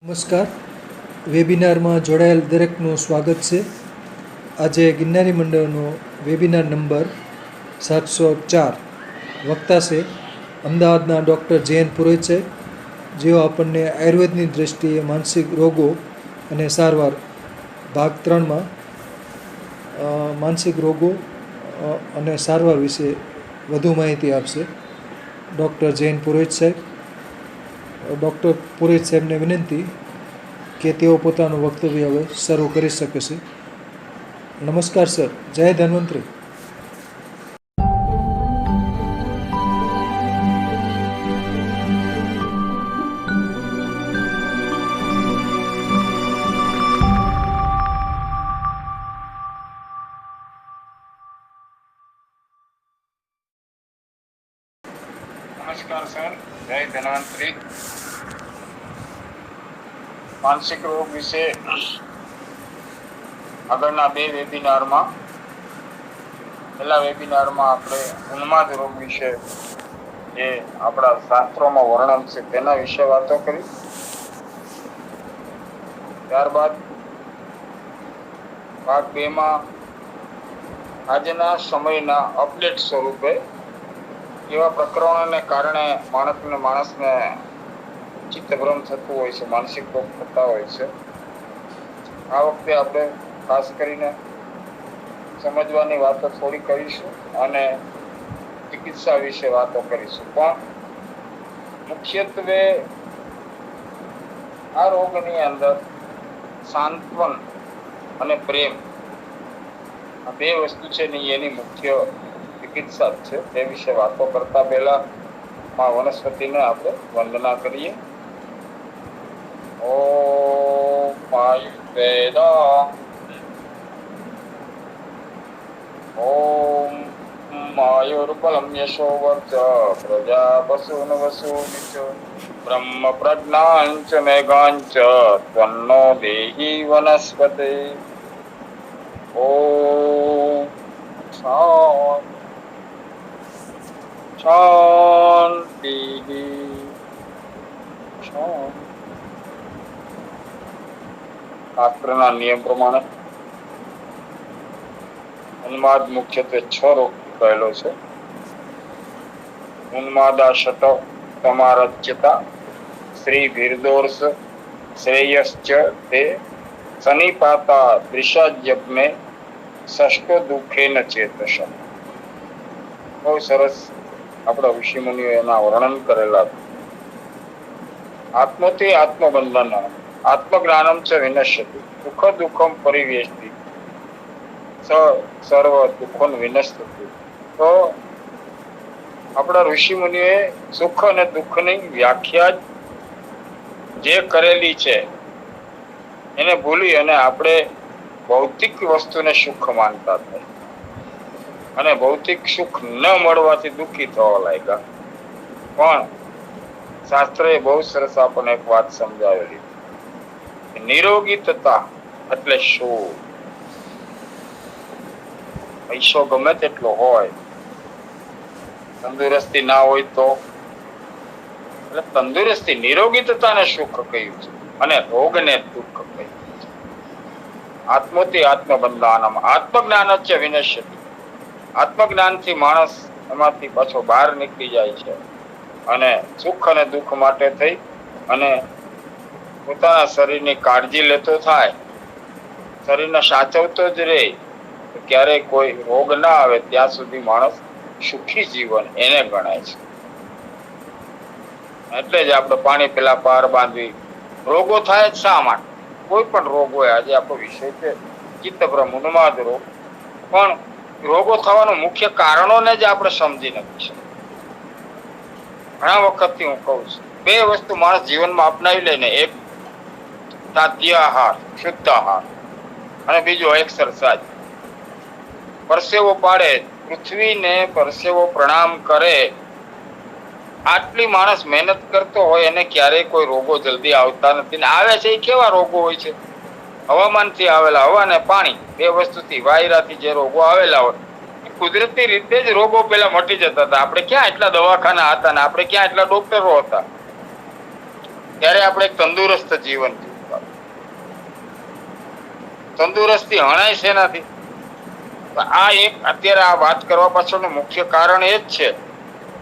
નમસ્કાર. વેબિનારમાં જોડાયેલ દરેકનું સ્વાગત છે. આજે ગિરનારી મંડળનો વેબિનાર નંબર 704 વક્તા છે અમદાવાદના ડૉક્ટર જયંત પુરોહિત સાહેબ, જેઓ આપણને આયુર્વેદની દૃષ્ટિએ માનસિક રોગો અને સારવાર ભાગ 3માં માનસિક રોગો અને સારવાર વિશે વધુ માહિતી આપશે. ડૉક્ટર જયંત પુરોહિત સાહેબ. ડૉક્ટર પુરોહિત સાહેબને વિનંતી કે તેઓ પોતાનું વક્તવ્ય હવે શરૂ કરી શકે છે. નમસ્કાર સર. જય ધન્વંતરી. નમસ્કાર સર. જય ધન્વંતરી. માનસિક રોગ વિશે આગળના બે વેબિનારમાં, પહેલા વેબિનારમાં આપણે ઉન્માદ રોગ વિશે, જે આપણા શાસ્ત્રોમાં વર્ણન છે તેના વિશે વાતો કરી. ત્યારબાદ ભાગ 2માં આજના સમયના અપડેટ સ્વરૂપે એવા પ્રકરણોને કારણે માણસને ચિત્તભ્રમ થતું હોય છે, માનસિક રોગ થતા હોય છે. આ વખતે આપણે ખાસ કરીને સમજવાની વાતો થોડી કરીશું અને ચિકિત્સા વિશે વાતો કરીશું. પણ મુખ્યત્વે આ રોગની અંદર સાંત્વન અને પ્રેમ, આ બે વસ્તુ છે ને એની મુખ્ય ચિકિત્સા છે. તે વિશે વાતો કરતા પહેલા માં વનસ્પતિને આપણે વંદના કરીએ. ઓમ આયુર્વેદા, ઓમ આયુર્બલમ યશો વર્ચ પ્રજા પશુન વસુનિચ બ્રહ્મ પ્રજ્ઞાંચ મેઘાંચ ત્વન્નો દેહી વનસ્પતે. ઓમ શાંતિ. શાસ્ત્રના નિયમ પ્રમાણે ઉન્માદ મુખ્યત્વે 6 રોગ કહેલો છે. ઉન્માદાશત તમારચ્યતા શ્રી ભીરદોર્ષ શ્રેયશ્ચ તે સનિપાતા દ્રિષાજ્ઞે ષષ્ઠ દુઃખેન ચેતસ. બહુ સરસ આપણા ઋષિ મુનિઓ એના વર્ણન કરેલા. આત્મથી આત્મબંધન આત્મજ્ઞાનમ ચ વિનશ્યતિ સુખ દુઃખમ પરિવેષ્ટિ સર્વ દુઃખોન વિનશ્યતિ. તો આપણા ઋષિ મુનિઓએ સુખ અને દુઃખની વ્યાખ્યા જે કરેલી છે એને ભૂલી અને આપણે ભૌતિક વસ્તુને સુખ માનતા હતા અને ભૌતિક સુખ ન મળવાથી દુઃખી થવા લાગ્યા. પણ શાસ્ત્રએ બહુ સરસ આપણને એક વાત સમજાવેલી. નિરોગીતા એટલે શું? પૈસો ગમે તેટલો હોય, તંદુરસ્તી ના હોય તો, એટલે તંદુરસ્તી નિરોગીતાને સુખ કહ્યું છે અને રોગને દુઃખ કહ્યું છે. આત્મથી આત્મબંધાનમ આત્મજ્ઞાન જ વિનશ્યતિ. આત્મજ્ઞાનથી માણસ એમાંથી પાછો બહાર નીકળી જાય છે અને સુખ અને દુઃખ માટે થઈ અને પોતાના શરીરની કાળજી લેતો થાય, શરીરને સાચવતો જ રહે, ક્યારેય કોઈ રોગ ના આવે ત્યાં સુધી માણસ સુખી જીવન એને ગણાય છે. એટલે જ આપણે પાણી પેલા પાર બાંધવી. રોગો થાય જ શા માટે? કોઈ પણ રોગ હોય, આજે આપણો વિષય છે ચિત્તભ્રમ ઉન્માદ રોગ, પણ રોગો થવાનું મુખ્ય કારણોને જ આપણે સમજી નથી શકતા. ઘણા વખતથી હું કહું છું, 2 વસ્તુ માણસ જીવનમાં અપનાવી લે ને, એક તાત્ય આહાર, શુદ્ધ આહાર, અને બીજું એક્સરસાઇઝ. પરસેવો પાડે, પૃથ્વીને પરસેવો પ્રણામ કરે, આટલી માણસ મહેનત કરતો હોય એને ક્યારેય કોઈ રોગો જલ્દી આવતા નથી. ને આવે છે એ કેવા રોગો હોય છે? હવામાનથી આવેલા, હવા અને પાણી, 2 વસ્તુથી, વાયરાથી જે રોગો આવેલા હોય, કુદરતી રીતે જ રોગો પેલા મટી જતા હતા. આપણે ક્યાં એટલા દવાખાના હતા ને આપણે ક્યાં એટલા ડોક્ટરો હતા? ત્યારે આપણે એક તંદુરસ્ત જીવન જીવતા. તંદુરસ્તી હણાય શેનાથી? આ એક અત્યારે આ વાત કરવા પાછળનું મુખ્ય કારણ એ જ છે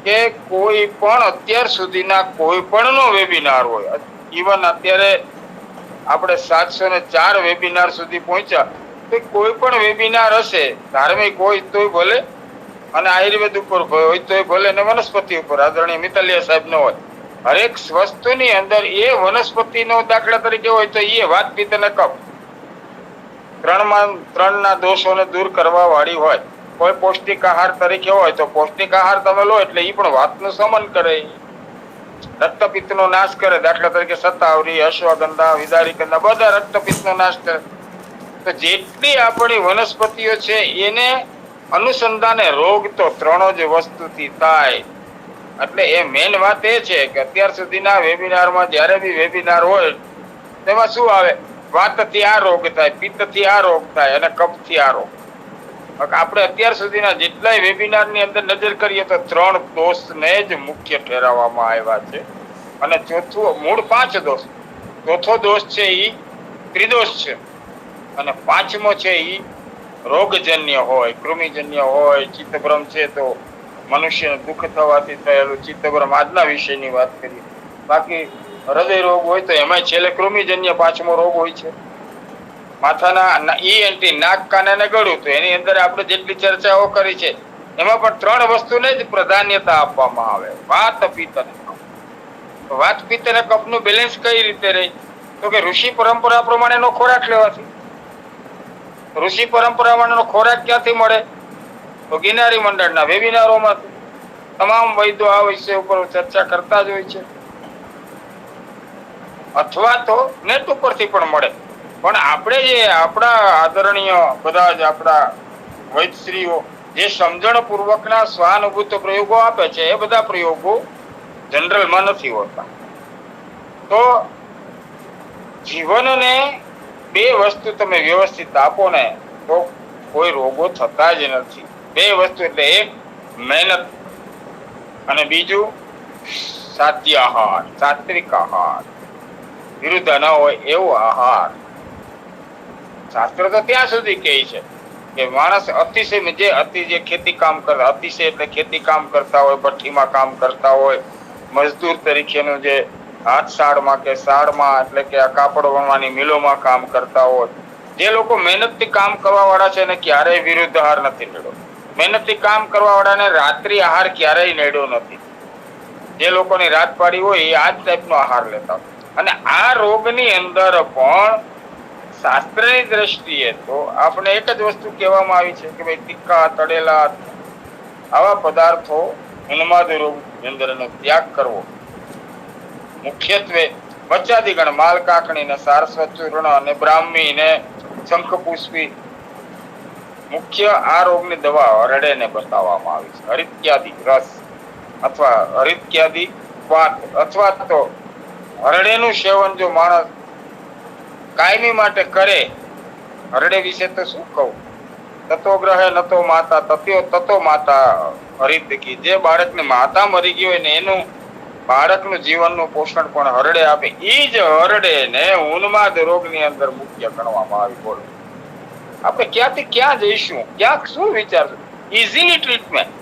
કે કોઈ પણ અત્યાર સુધીના કોઈ પણ નો વેબિનાર હોય, ઇવન અત્યારે આપણે 704 વેબિનાર સુધી પહોંચ્યા, તો કોઈ પણ વેબિનાર હશે, ધાર્મિક હોય તોય ભલે, અને આયુર્વેદ ઉપર હોય તોય ભલે, ને વનસ્પતિ ઉપર આદરણીય મિતાલિયા સાહેબ નો હોય, હરેક વસ્તુની અંદર એ વનસ્પતિનો દાખલા તરીકે હોય તો એ વાત પિત્ત અને કફ ત્રણના દોષોને દૂર કરવા વાળી હોય. કોઈ પૌષ્ટિક આહાર તરીકે હોય તો પૌષ્ટિક આહાર તમે લો એટલે એ પણ વાતનું સમન કરે, રક્તપિત્તનો નાશ કરે. દાખલા તરીકે શતાવરી, અશ્વગંધા, વિદારીકંદા બધા રક્તપિત્તનો નાશ કરે. તો જેટલી આપણી વનસ્પતિઓ છે એને અનુસંધાને રોગ તો ત્રણો જ વસ્તુથી થાય. એટલે એ મેન વાત એ છે કે અત્યાર સુધીના વેબિનારમાં જ્યારે બી વેબિનાર હોય તેમાં શું આવે? વાતથી આ રોગ થાય, પિત્તથી આ રોગ થાય અને કફથી આ રોગ. આપણે અત્યાર સુધીના જેટલાય વેબિનારની અંદર નજર કરીએ તો 3 દોષને જ મુખ્ય ઠેરવવામાં આવ્યા છે. અને ચોથું મૂળ 5 દોષ, ચોથો દોષ છે ઈ ત્રિદોષ છે, અને પાંચમો છે ઈ રોગજન્ય હોય, કૃમિજન્ય હોય. ચિત્તભ્રમ છે તો મનુષ્યને દુઃખ થવાથી થયેલું ચિત્તભ્રમ, આજના વિષયની વાત કરીએ. બાકી હૃદય રોગ હોય તો એમાં છેલ્લે કૃમિજન્ય પાંચમો રોગ હોય છે. માથાના ENT, નાક, કાન અને ગળું, તો એની અંદર આપણે જેટલી ચર્ચાઓ કરી છે એમાં પણ 3 વસ્તુને જ પ્રાધાન્યતા આપવામાં આવે: વાત, પિત્ત અને કફ. વાત, પિત્ત અને કફનું બેલેન્સ કઈ રીતે રહે? તો કે ઋષિ પરંપરા પ્રમાણેનો ખોરાક લેવાથી. ઋષિ પરંપરાનો ખોરાક ક્યાંથી મળે? તો ગિરનારી મંડળના વેબિનારોમાંથી. તમામ વૈદ્યો આ વિષય ઉપર ચર્ચા કરતા જ હોય છે, અથવા તો નેટ ઉપરથી પણ મળે. પણ આપણે જે આપણા આદરણીય બધા જ આપણા વૈદ્યશ્રીઓ જે સમજણ પૂર્વકના સ્વાનુભૂત પ્રયોગો આપે છે, એ બધા પ્રયોગો જનરલમાં નથી હોતા. તો જીવનને 2 વસ્તુ તમે વ્યવસ્થિત આપો ને તો કોઈ રોગો થતા જ નથી. 2 વસ્તુ એટલે એક મહેનત અને બીજું સાત્ય આહાર, સાત્વિક આહાર, વિરુદ્ધ ન હોય એવો આહાર. શાસ્ત્ર તો ત્યાં સુધી કહે છે કે માણસ જે ખેતી કામ કરતા, અતિશય એટલે ખેતી કામ કરતા હોય, ભઠ્ઠીમાં કામ કરતા હોય, મજદૂર તરીકેનું જે હાથશાળમાં કે શાળમાં એટલે કે આ કાપડ વણવાની મિલોમાં કામ કરતા હોય, જે લોકો મહેનતથી કામ કરવા વાળા છે એને ક્યારેય વિરુદ્ધ આહાર નથી નડ્યો. મહેનતથી કામ કરવા વાળાને રાત્રિ આહાર ક્યારેય નડ્યો નથી. જે લોકોની રાત પાડી હોય એ આ જ ટાઈપનો આહાર લેતા હોય. અને આ રોગની અંદર પણ શાસ્ત્રની દ્રષ્ટિએ તો આપણે એક જ વસ્તુ કહેવામાં આવી છે કે ભાઈ તીખા, તળેલા આવા પદાર્થો ઉન્માદ રોગની અંદરનો ત્યાગ કરવો. મુખ્યત્વે બચ્ચાદીગણ, માલ કાકણી ને સારસ્વત ચૂર્ણ અને બ્રાહ્મી ને શંખપુષ્પી મુખ્ય આ રોગની દવા હરડેને બતાવવામાં આવી છે. હરિત્યાદિ રસ અથવા હરિત્યાદિ વાત, અથવા તો હરડેનું સેવન જો માણસ કાયમી માટે કરે. હરડે વિશે તો શું કહું? તતો ગ્રહે નતો માતા, તતો માતા હરિતકી. જે બાળકની માતા મરી ગઈ હોય ને એનું બાળકનું જીવનનું પોષણ પણ હરડે આપે. એ જ હરડેને ઉન્માદ રોગની અંદર મુખ્ય ગણવામાં આવી. બોલો, આપણે ક્યાંથી ક્યાં જઈશું? ક્યાંક શું વિચારશું? Easily treatment.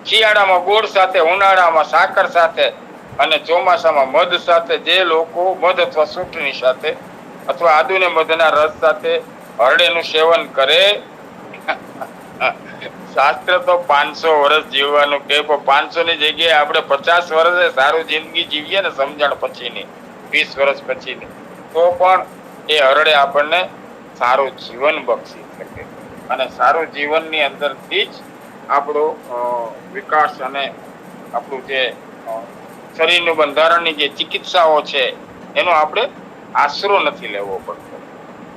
શિયાળામાં ગોળ સાથે, ઉનાળામાં સાકર સાથે અને ચોમાસામાં મધ સાથે. જે લોકો મધ અથવા સૂંઠની સાથે અથવા આદુ ને મધના રસ સાથે હરડેનું સેવન કરે, શાસ્ત્ર તો 500 વર્ષ જીવવાનું કે 500 ની જગ્યાએ આપણે 50 વર્ષે સારું જિંદગી જીવીએ ને, સમજણ પછીની 20 વર્ષ પછીની, તો પણ એ હરડે આપણને સારું જીવન બક્ષી શકે. અને સારું જીવનની અંદરથી જ આપણો વિકાસ અને આપણું જે શરીરનું બંધારણની જે ચિકિત્સાઓ છે એનો આપણે આશરો નથી લેવો પડતો.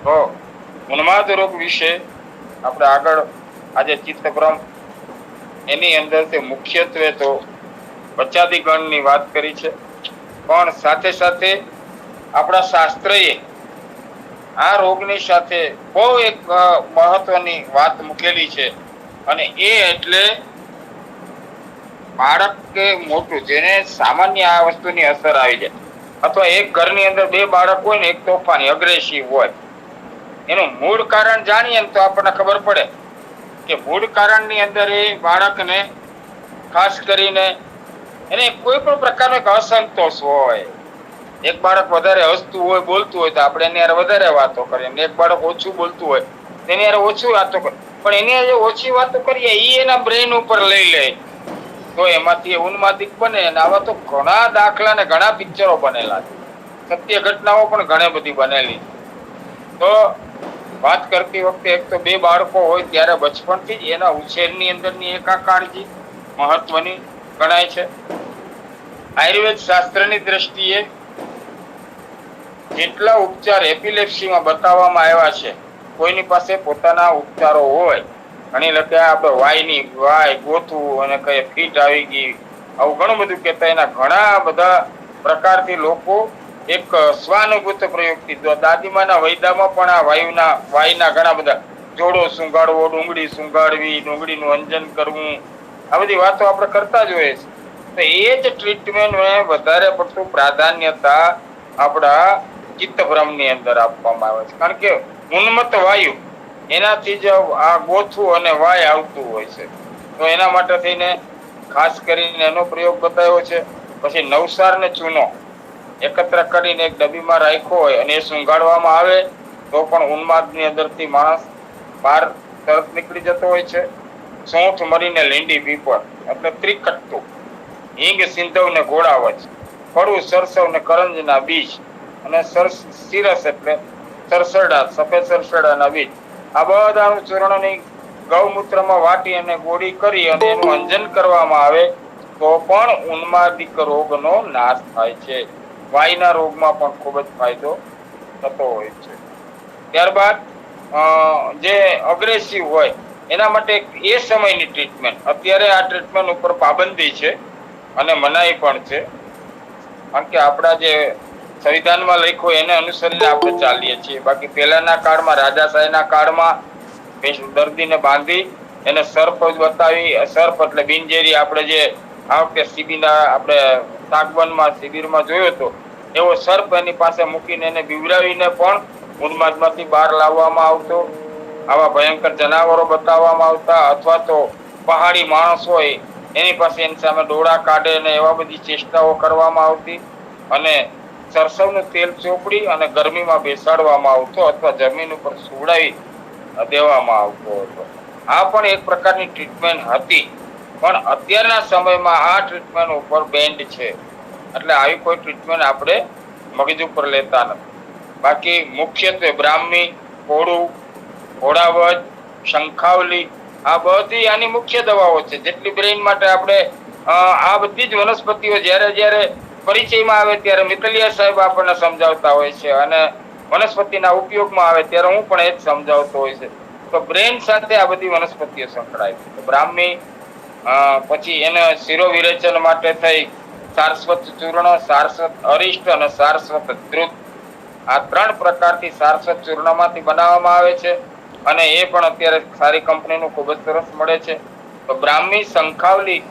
તો ઉન્માદ રોગ વિશે આપણે આગળ આજે ચિત્તભ્રમ એની અંદર તે મુખ્યત્વે તો બચ્ચાદીગણની વાત કરી છે, પણ સાથે સાથે આપણા શાસ્ત્રએ આ રોગની સાથે બહુ એક મહત્વની વાત મૂકેલી છે, અને એ એટલે બાળક કે મોટું જેને સામાન્ય આ વસ્તુની અસર આવી જાય, અથવા એક ઘરની અંદર બે બાળક હોય ને, એક તોફાની અગ્રેસિવ હોય, એનું મૂળ કારણ જાણીએ ને તો આપણને ખબર પડે કે મૂળ કારણની અંદર એ બાળકને ખાસ કરીને એને કોઈ પણ પ્રકારનો એક અસંતોષ હોય. એક બાળક વધારે હસતું હોય, બોલતું હોય તો આપણે એની હારે વધારે વાતો કરીએ, એક બાળક ઓછું બોલતું હોય તેની હારે ઓછું વાતો કરીએ, પણ એની હારે ઓછી વાતો કરીએ એ એના બ્રેન ઉપર લઈ લે તો એમાંથી ઉન્માદિક બને. અને આવા તો ઘણા દાખલા ને ઘણા પિક્ચરો બનેલા છે, સત્ય ઘટનાઓ પણ ઘણી બધી બનેલી. તો વાત કરતી વખતે એક તો બે બાળકો હોય ત્યારે બચપણથી જ એના ઉછેરની અંદરની એક આ કાળજી મહત્વની ગણાય છે. આયુર્વેદ શાસ્ત્રની દ્રષ્ટિએ જેટલા ઉપચાર એપિલેપ્સીમાં બતાવવામાં આવ્યા છે, કોઈની પાસે પોતાના ઉપચારો હોય. ઘણી લખે આપણે વાય ગોથવું અને કઈ ફીટ આવી ગઈ, આવું ઘણું બધું કહેતા. એના ઘણા બધા પ્રકારથી લોકો એક સ્વાનુભૂત પ્રયોગથી, દાદીમાના વૈદામાં પણ આ વાયુના ઘણા બધા જોડો સુંગાડવો, ડુંગળી સુંગાડવી, ડુંગળીનું અંજન કરવું, આ બધી વાતો આપણે કરતા જ હોઈએ છીએ. તો એ જ ટ્રીટમેન્ટ વધારે પડતું પ્રાધાન્યતા આપણા ચિત્તભ્રમની અંદર આપવામાં આવે છે, કારણ કે ઉન્મત્ત વાયુ એનાથી જ આ ગોથવું અને વાય આવતું હોય છે. તો એના માટે થઈને ખાસ કરીને એનો પ્રયોગ બતાવ્યો છે. પછી નવસાર ને ચૂનો એકત્ર કરીને એક ડબ્બીમાં રાખ્યો હોય અને એ સુંઘાડવામાં આવે તો પણ ઉન્માદની અંદરથી માણસ બહાર તરત નીકળી જતો હોય છે. સૂંઠ મરીને લીંડી પીપળ એટલે ત્રિકટ્ટુ, હિંગ સિંધવ ને ઘોડાવચ, કડું સરસવ ને કરંજના બીજ, અને સિરસ એટલે સરસરડા, સફેદ સરસરડાના બીજ, આ બધાનું ચૂર્ણની ગૌમૂત્રમાં વાટી અને ગોળી કરી અને એનું અંજન કરવામાં આવે તો પણ ઉન્માદિક રોગનો નાશ થાય છે. વાયના રોગમાં પણ ખૂબ જ ફાયદો થતો હોય છે. ત્યારબાદ જે અગ્રેસિવ હોય એના માટે એ સમયની ટ્રીટમેન્ટ, અત્યારે આ ટ્રીટમેન્ટ ઉપર પાબંદી છે અને મનાઈ પણ છે, કારણ કે આપણા જે સંવિધાનમાં લખ્યું એને અનુસરીને આપણે ચાલીએ છીએ. બાકી પહેલાના કાળમાં, રાજાશાહીના કાળમાં દર્દીને બાંધી એને સર્પ બતાવી, સર્પ એટલે બિનઝેરી, આપણે જે આ વખતે શિબિરના આપણે સાગવનમાં શિબિરમાં જોયો હતો એવો સર્પ એની પાસે મૂકીને એને બીવડાવીને પણ ઉન્માદમાંથી બહાર લાવવામાં આવતો. આવા ભયંકર જનાવરો બતાવવામાં આવતા, અથવા તો પહાડી માણસ હોય એની પાસે એની સામે ડોળા કાઢે ને એવા બધી ચેષ્ટાઓ કરવામાં આવતી. અને સરસવનું તેલ ચોપડી અને ગરમીમાં બેસાડવામાં આવતો અથવા જમીન ઉપર સુવડાવી દેવામાં આવતો હતો. આ પણ એક પ્રકારની ટ્રીટમેન્ટ હતી, પણ અત્યારના સમયમાં આ ટ્રીટમેન્ટ ઉપર બેન્ડ છે, એટલે આવી કોઈ ટ્રીટમેન્ટ આપણે મગજ ઉપર લેતા નથી. બાકી મુખ્યત્વે બ્રાહ્મી, કોળું, ઘોડાવજ, શંખાવલી, આ બધી આની મુખ્ય દવાઓ છે. જેટલી બ્રેઇન માટે આપણે આ બધી જ વનસ્પતિઓ જ્યારે જ્યારે પરિચયમાં આવે ત્યારે મિતલિયા સાહેબ આપણને સમજાવતા હોય છે, અને વનસ્પતિના ઉપયોગમાં આવે ત્યારે હું પણ એ જ સમજાવતો હોય છે. તો બ્રેન સાથે આ બધી વનસ્પતિઓ સંકળાય છે. બ્રાહ્મી, પછી એને શિરો વિરેચન માટે થઈ સારસ્વત ચૂર્ણ, સારસ્વત અરિષ્ટ અને સારસ્વત ધ્રુત, આ 3 પ્રકારથી સારસ્વત ચૂર્ણમાંથી બનાવવામાં આવે છે, અને એ પણ અત્યારે સારી કંપનીનું ખૂબ જ સરસ મળે છે. તો બ્રાહ્મી, શંખાવલી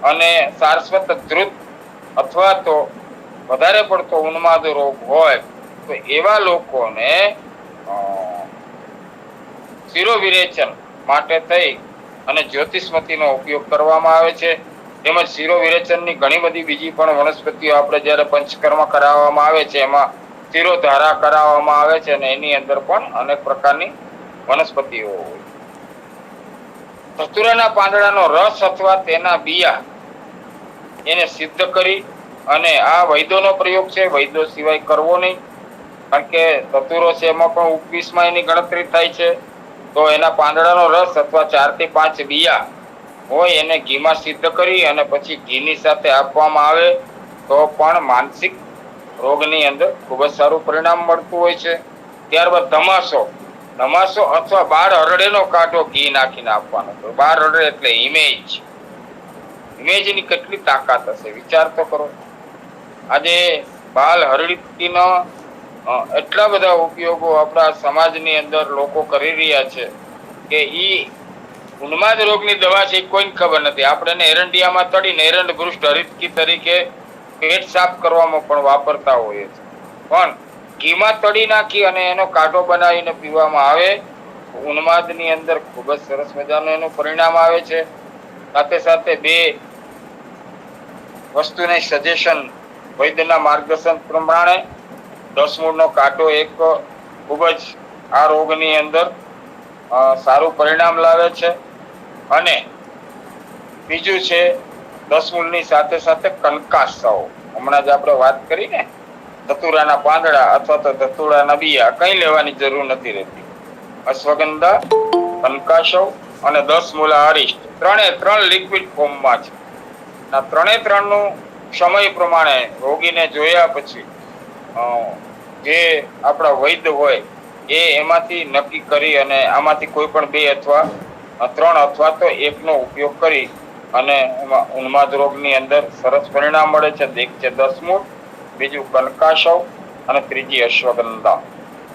અને સારસ્વત ધ્રુત, અથવા તો વધારે પડતો ઉન્માદ રોગ હોય તો એવા લોકોને શિરો વિરેચન માટે થઈ અને જ્યોતિષમતીનો ઉપયોગ કરવામાં આવે છે. તેમજ શિરો વિરેચનની ઘણી બધી બીજી પણ વનસ્પતિઓ આપણે જ્યારે પંચકર્મ કરાવવામાં આવે છે એમાં શિરો ધારા કરાવવામાં આવે છે, અને એની અંદર પણ અનેક પ્રકારની વનસ્પતિઓ હોય. ધતુરાના પાંદડાનો રસ અથવા તેના બિયા એને સિદ્ધ કરી, અને આ વૈદ્યોનો પ્રયોગ છે, વૈદ્યો સિવાય કરવો નહીં, કારણ કે ધતુરો છે એમાં પણ ઉપવીસમાં એની ગણતરી થાય છે. તો એના પાંદડાનો રસ અથવા 4 થી 5 બિયા હોય એને ઘીમાં સિદ્ધ કરી અને પછી ઘીની સાથે આપવામાં આવે તો પણ માનસિક રોગની અંદર ખૂબ જ સારું પરિણામ મળતું હોય છે. ત્યારબાદ ધમાસો અથવા બાળ હરડેનો કાંટો ઘી નાખીને આપવાનો. બાળ હરડે એટલે ઇમેજની કેટલી તાકાત હશે, વિચાર તો કરો. આજે બાલ હરડીનો એટલા બધા ઉપયોગો આપણા સમાજની અંદર લોકો કરી રહ્યા છે કે ઈ ઉન્માદ રોગની દવા છે કોઈને ખબર નથી. આપણે એને એરંડિયામાં તળીને એરંડ ભૃષ્ટ હરિતકી તરીકે પેટ સાફ કરવામાં પણ વાપરતા હોઈએ છીએ. પણ ઘીમાં તળી નાખી અને એનો કાઢો બનાવીને પીવામાં આવે ઉન્માદની અંદર ખૂબ જ સરસ મજાનું એનું પરિણામ આવે છે. સાથે સાથે બે વસ્તુની સજેશન વૈદ્યના માર્ગદર્શન પ્રમાણે 10 મૂળનો કાંટો એક ખૂબ જ આ રોગની અંદર સારું પરિણામ લાવે છે. અને બીજું છે 10 મૂળની સાથે સાથે કંકાસાઓ. હમણાં જ આપણે વાત કરી ને ધતુરાના પાંદડા અથવા તો ધતુરાના બિયા કંઈ લેવાની જરૂર નથી રહેતી. અશ્વગંધા, કંકાસવ અને 10 મૂળા અરિષ્ટ ત્રણ લિક્વિડ ફોર્મમાં છે. આ ત્રણનું સમય પ્રમાણે રોગીને જોયા પછી જે આપણા વૈદ્ય હોય એ એમાંથી નક્કી કરી અને આમાંથી કોઈ પણ 2 અથવા 3 અથવા તો 1નો ઉપયોગ કરી અને એમાં ઉન્માદ રોગની અંદર સરસ પરિણામ મળે છે. એક છે 10 મૂળ, બીજું કંકાસવ અને ત્રીજી અશ્વગંધા.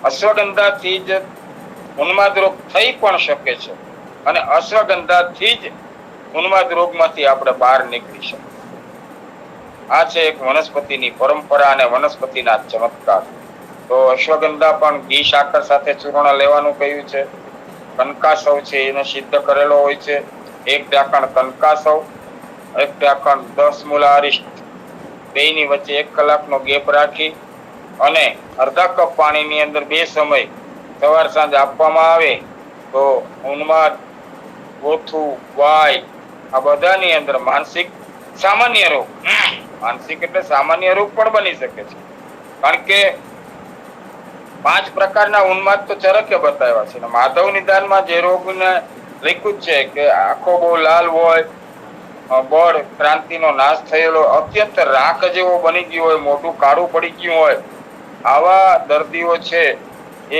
અશ્વગંધાથી જ ઉન્માદ રોગ થઈ પણ શકે છે અને અશ્વગંધાથી જ ઉન્માદ રોગમાંથી આપણે બહાર નીકળી શકીએ. આ છે એક વનસ્પતિની પરંપરા અને વનસ્પતિના ચમત્કાર. તો અશ્વગંધા પણ ઘી સાકર સાથે ચૂર્ણ લેવાનું કહ્યું છે. કંકાસવ છે એને સિદ્ધ કરેલો હોય છે. 1 ઢાંકણ કંકાસવ, 1 ઢાંકણ 10 મૂળા અરિષ્ટ, બેયની વચ્ચે 1 કલાકનો ગેપ રાખી અને અડધા કપ પાણીની અંદર 2 સમય સવાર સાંજ આપવામાં આવે તો ઉન્માદ, ગોથું, વાય આ બધાની અંદર માનસિક સામાન્ય રોગ, માનસિક એટલે સામાન્ય રોગ પણ બની શકે છે. કારણ કે 5 પ્રકારના ઉન્માદ તો ચરકે બતાવ્યા છે. માધવ નિદાનમાં જે રોગને લખ્યું છે કે આંખો બહુ લાલ હોય, બળ ક્રાંતિનો નાશ થયેલો, અત્યંત રાખ જેવો બની ગયો હોય, મોઢું કાળું પડી ગયું હોય, આવા દર્દીઓ છે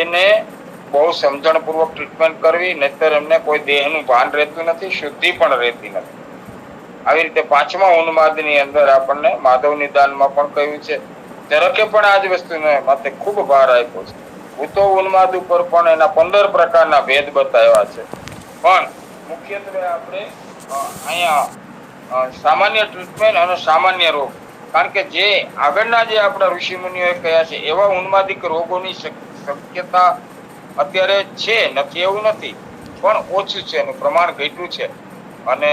એને બહુ સમજણપૂર્વક ટ્રીટમેન્ટ કરવી, નહીતર એમને કોઈ દેહનું ભાન રહેતું નથી, શુદ્ધિ પણ રહેતી નથી. આવી રીતે 5મા ઉન્માદની અંદર આપણને માધવ નિદાનમાં પણ કહ્યું છે. ચરકે પણ આ જ વસ્તુને માટે ખૂબ ભાર આપ્યો છે. ભૂતો ઉન્માદ ઉપર પણ એના 15 પ્રકારના ભેદ બતાવ્યા છે. પણ મુખ્યત્વે આપણે અહીંયા સામાન્ય ટ્રીટમેન્ટ અને સામાન્ય રોગ, કારણ કે જે આગળના જે આપણા ઋષિમુનિઓએ કહ્યા છે એવા ઉન્માદિક રોગોની શક્યતા અત્યારે છે, નથી એવું નથી, પણ ઓછું છે, એનું પ્રમાણ ઘટ્યું છે. અને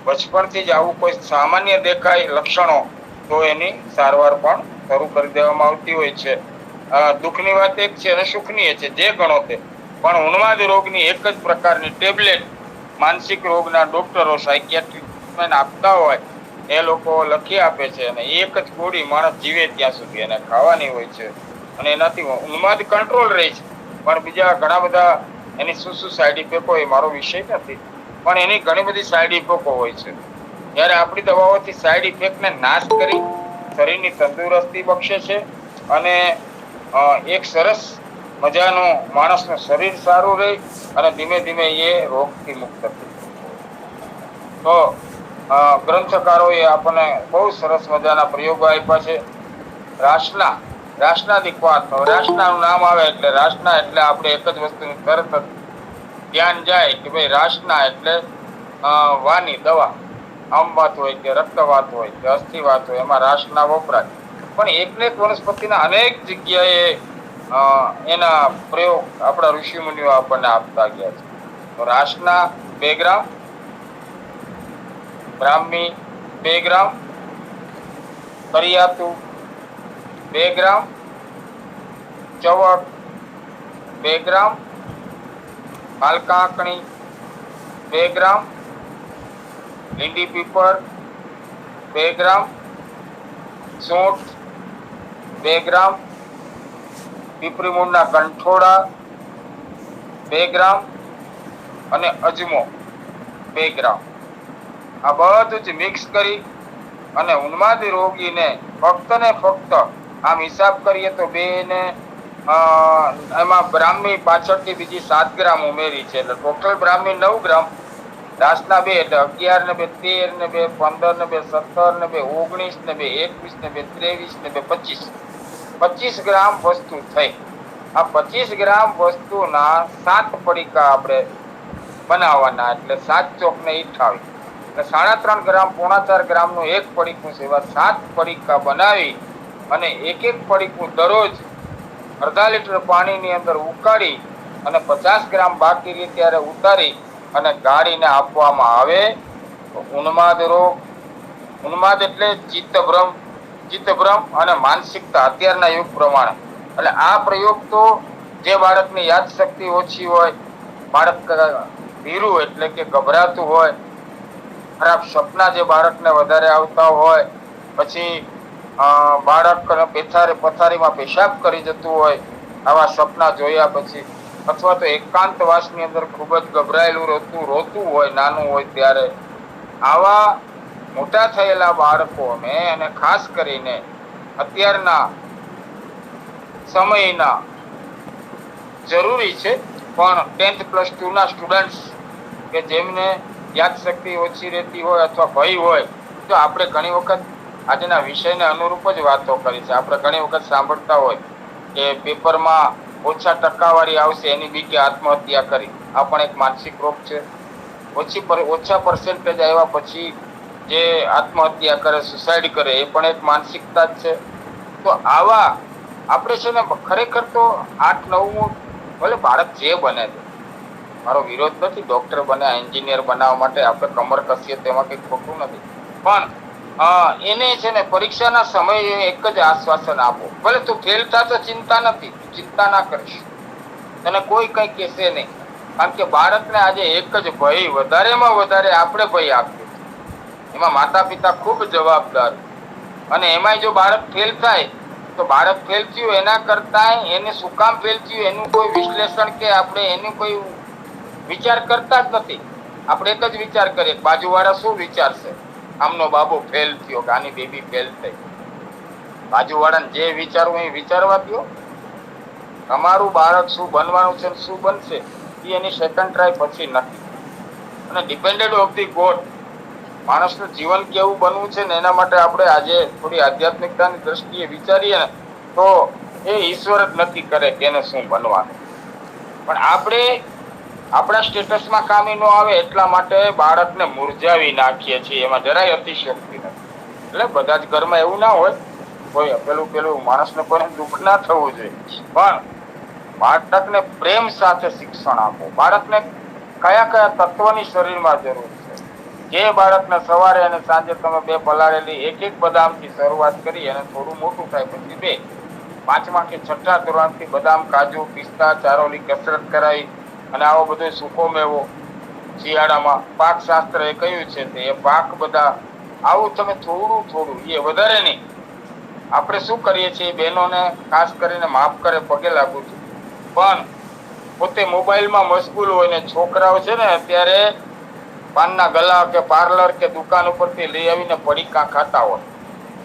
બચપણથી જ આવું કોઈ સામાન્ય દેખાય લક્ષણો તો એની સારવાર પણ શરૂ કરી દેવામાં આવતી હોય છે. દુઃખની વાત એક છે અને સુખની છે, જે ગણો તે, પણ ઉન્માદ રોગની એક જ પ્રકારની ટેબ્લેટ માનસિક રોગના ડોક્ટરો સાયકિયાટ્રિક ટ્રીટમેન્ટ આપતા હોય એ લોકો લખી આપે છે અને એક જ ગોળી માણસ જીવે ત્યાં સુધી એને ખાવાની હોય છે અને એનાથી ઉન્માદ કંટ્રોલ રહે છે. પણ બીજા ઘણા બધા એની શું સાઈડ ઇફેક્ટ હોય એ મારો વિષય નથી, પણ એની ઘણી બધી સાઈડ ઇફેક્ટો હોય છે. જ્યારે આપણી દવાઓથી સાઈડ ઇફેક્ટને નાશ કરી શરીરની તંદુરસ્તી બક્ષે છે અને એક સરસ મજાનું માણસનું શરીર સારું રહે અને ધીમે ધીમે એ રોગથી મુક્ત થાય. તો ગ્રંથકારોએ આપણને બહુ સરસ મજાના પ્રયોગો આપ્યા છે. રાસના દીકવાત, રાસનાનું નામ આવે એટલે રાસના એટલે આપણે એક જ વસ્તુની તરત જ ધ્યાન જાય કે ભાઈ રાસના એટલે વાની દવા, આમવાત હોય કે રક્તવાત હોય કે અસ્થિવાત હોય એમાં રાસના વપરાય. પણ એકને એક વનસ્પતિના અનેક જગ્યાએ એના પ્રયોગ આપણા ઋષિમુનિઓ આપણને આપતા ગયા છે. તો રાસના 2 ગ્રામ, બ્રાહ્મી 2 ગ્રામ, કરિયાતુ 2 ગ્રામ, ચવક 2 ગ્રામ, પાલકાંકણી 2 ગ્રામ, લીંડી પીપર 2 ગ્રામ, સૂંઠ 2 ગ્રામ, પીપરી મૂળના કંઠોડા 2 ગ્રામ અને અજમો 2 ગ્રામ. આ બધું જ મિક્સ કરી અને ઉન્માદી રોગીને ફક્ત ને ફક્ત આમ હિસાબ કરીએ તો એમાં બ્રાહ્મી પાછળથી બીજી 7 ગ્રામ ઉમેરી છે, એટલે ટોટલ બ્રાહ્મી 9 ગ્રામ, રાસના 2 એટલે 11 ને 2 13 ને 2 15 ને 2 17 ને 2 19 ને 2 21 ને 2 23 ને 2 25 ગ્રામ વસ્તુ થઈ. આ 25 ગ્રામ વસ્તુના 7 પડીકા આપણે બનાવવાના, એટલે 7 ચોક ને 28 એટલે 3.5 ગ્રામ, 4.5 ગ્રામનું એક પડીકું છે. એવા 7 પડીકા બનાવી અને એક પડીકું દરરોજ અડધા લીટર પાણીની અંદર ઉકાળી અને 50 ગ્રામ બાકી રહે ત્યારે ઉતારી અને ગાળીને આપવામાં આવે તો ઉન્માદ રોગ, ઉન્માદ એટલે ચિત્તભ્રમ અને માનસિકતા અત્યારના યુગ પ્રમાણે, એટલે આ પ્રયોગ તો જે બાળકની યાદશક્તિ ઓછી હોય, બાળક ભીરું એટલે કે ગભરાતું હોય, ખરાબ સપના જે બાળકને વધારે આવતા હોય, પછી બાળક પથારીમાં પેશાબ કરી જતું હોય આવા સપના જોયા પછી, અથવા તો એકાંતવાસની અંદર ખૂબ જ ગભરાયેલું રોતું હોય નાનું હોય ત્યારે, આવા મોટા થયેલા બાળકોને અને ખાસ કરીને અત્યારના સમયના જરૂરી છે, પણ 10th+2 ના સ્ટુડન્ટ્સ કે જેમને યાદશક્તિ ઓછી રહેતી હોય અથવા ભય હોય, તો આપણે ઘણી વખત આજના વિષયને અનુરૂપ જ વાતો કરી છે. આપણે ઘણી વખત સાંભળતા હોય કે પેપરમાં ઓછા ટકાવારી આવશે એની બીકે આત્મહત્યા કરી. આ પણ એક માનસિક રોગ છે. ઓછા પર્સેન્ટેજ આવ્યા પછી જે આત્મહત્યા કરે, સુસાઇડ કરે, એ પણ એક માનસિકતા જ છે. તો આવા આપણે છે ને ખરેખર તો 8-9 ભલે બાળક જે બને છે, મારો વિરોધ નથી, ડોક્ટર બને, એન્જિનિયર બનાવવા માટે આપણે કમર કસીએ તેમાં કંઈ ખોટું નથી, પણ એને છે ને પરીક્ષાના સમયે એક જ આશ્વાસન આપો, ભલે તું ફેલ થા તો ચિંતા નથી, ચિંતા ના કરીશ, તને કોઈ કઈ કહેશે નહીં. કારણ કે બાળકને આજે એક જ ભય, વધારેમાં વધારે આપણે ભય આપ્યો છે, એમાં માતા પિતા ખૂબ જવાબદાર. અને એમાંય જો બાળક ફેલ થાય તો બાળક ફેલ થયું એના કરતા એને શું કામ ફેલ થયું એનું કોઈ વિશ્લેષણ કે આપણે એનું કોઈ વિચાર કરતા જ નથી. આપણે એક જ વિચાર કરીએ, બાજુવાળા શું વિચારશે, આમનો બાબો ફેલ થયો કે આની બેબી ફેલ થઈ. બાજુવાળાને જે વિચારવું એ વિચારવા દો. તમારું બાળક શું બનવાનું છે, શું બનશે, એ એની સેકન્ડ ટ્રાય પછી નથી. અને ડિપેન્ડેડ ઓફ ધી ગોડ, માણસનું જીવન કેવું બનવું છે ને એના માટે આપણે આજે થોડી આધ્યાત્મિકતાની દ્રષ્ટિએ વિચારીએ ને તો એ ઈશ્વર જ નક્કી કરે કે એને શું બનવાનું. પણ આપણે આપણા સ્ટેટસમાં કામી ન આવે એટલા માટે બાળકને મુરઝાવી નાખીએ છીએ, એમાં જરાય અતિશયોક્તિ નથી. એટલે બધા જ ઘરમાં એવું ના હોય, કોઈ પેલું માણસને કોઈને દુઃખ ના થવું જોઈએ, પણ બાળકને પ્રેમ સાથે શિક્ષણ આપો. બાળકને કયા કયા તત્વની શરીરમાં જરૂર છે, જે બાળકને સવારે અને સાંજે તમે 2 પલાળેલી એક બદામથી શરૂઆત કરી અને થોડું મોટું થાય પછી 2, 5મા કે 6ઠા ધોરણથી બદામ, કાજુ, પિસ્તા, ચારોલી કસરત કરાવી અને આવો બધો સૂકો મેવો શિયાળામાં પાકશાસ્ત્ર એ કહ્યું છે તે એ પાક બધા આવું તમે થોડું, એ વધારે નહીં. આપણે શું કરીએ છીએ, બહેનોને ખાસ કરીને માફ કરે, પગે લાગુ છું, પણ પોતે મોબાઈલમાં મશગુલ હોય ને છોકરાઓ છે ને અત્યારે પાનના ગલા કે પાર્લર કે દુકાન ઉપરથી લઈ આવીને પડીકા ખાતા હોય,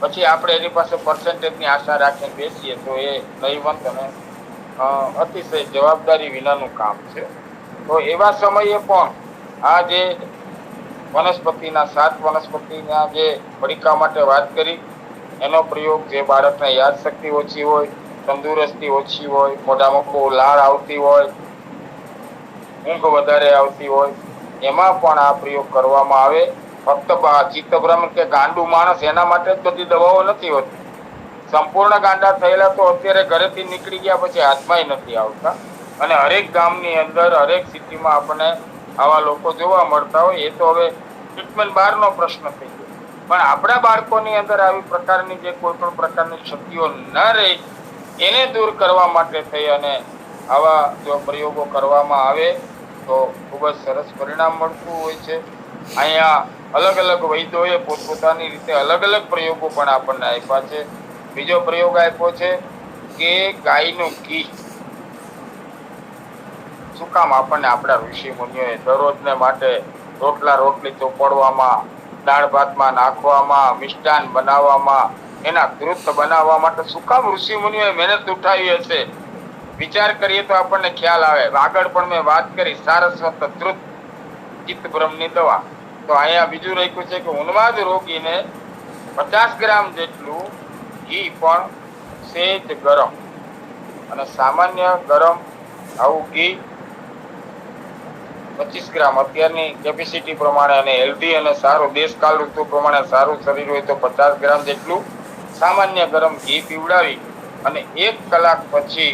પછી આપણે એની પાસે પર્સન્ટેજની આશા રાખીને બેસીએ તો એ નહીવંત અને અતિશય જવાબદારી વિનાનું કામ છે. તો એવા સમયે પણ આ જે વનસ્પતિના 7 વનસ્પતિના જે પડીકા માટે વાત કરી, એનો પ્રયોગ જે બાળકને યાદશક્તિ ઓછી હોય, તંદુરસ્તી ઓછી હોય, મોઢામાં બહુ લાળ આવતી હોય, ઊંઘ વધારે આવતી હોય, એમાં પણ આ પ્રયોગ કરવામાં આવે. ફક્ત ચિત્તભ્રમ કે ગાંડું માણસ એના માટે જ બધી દવાઓ નથી હોતી. સંપૂર્ણ ગાંડા થયેલા તો અત્યારે ઘરેથી નીકળી ગયા પછી હાથમાં નથી આવતા, અને હરેક ગામની અંદર, હરેક સિટીમાં આપણને આવા લોકો જોવા મળતા હોય. એ તો હવે ટ્રીટમેન્ટ બહારનો પ્રશ્ન થઈ ગયો, પણ આપણા બાળકોની અંદર આવી પ્રકારની જે કોઈ પણ પ્રકારની શક્તિઓ ન રહે એને દૂર કરવા માટે થઈ અને આવા જો પ્રયોગો કરવામાં આવે તો ખૂબ જ સરસ પરિણામ મળતું હોય છે. અહીંયા અલગ અલગ વૈદ્યોએ પોતપોતાની રીતે અલગ અલગ પ્રયોગો પણ આપણને આપ્યા છે. બીજો પ્રયોગ આપ્યો છે કે ગાયનું ઘી. શું કામ આપણને આપણા ઋષિ મુનિઓએ દરરોજને માટે રોટલી ચોપડવામાં, દાળ ભાતમાં નાખવામાં, મિષ્ટાન બનાવવામાં, એના ઘૃત બનાવવા માટે શું કામ ઋષિ મુનિઓએ મહેનત ઉઠાવી હશે? વિચાર કરીએ તો આપણને ખ્યાલ આવે. આગળ પણ મેં વાત કરી સારસ્વત ધ્રુત ચિત્તભ્રમની દવા. તો અહીંયા બીજું રાખ્યું છે કે ઉન્માદ રોગીને 50 ગ્રામ જેટલું ઘી પણ સેજ ગરમ અને સામાન્ય ગરમ આવું ઘી 25 ગ્રામ અત્યારની કેપેસિટી પ્રમાણે અને હેલ્ધી અને સારું દેશકાળ ઋતુ પ્રમાણે સારું શરીર હોય તો 50 ગ્રામ જેટલું સામાન્ય ગરમ ઘી પીવડાવી અને 1 કલાક પછી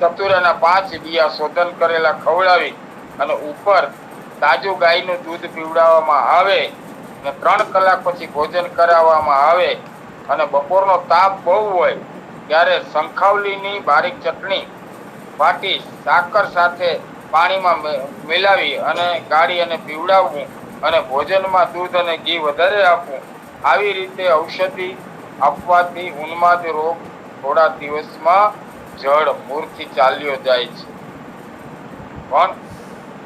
ચતુરાના 5 દિયા શોધન કરેલા ખવડાવી અને ઉપર તાજું ગાયનું દૂધ પીવડાવવામાં આવે અને 3 કલાક પછી ભોજન કરાવવામાં આવે અને બપોરનો તાપ બહુ હોય ત્યારે શંખાવલીની બારીક ચટણી વાટી સાકર સાથે પાણીમાં મિલાવી અને ગાળી અને પીવડાવવું અને ભોજનમાં દૂધ અને ઘી વધારે આપવું. આવી રીતે ઔષધિ આપવાથી ઉન્માદ રોગ થોડા દિવસમાં જડ મૂળથી ચાલ્યો જાય છે. પણ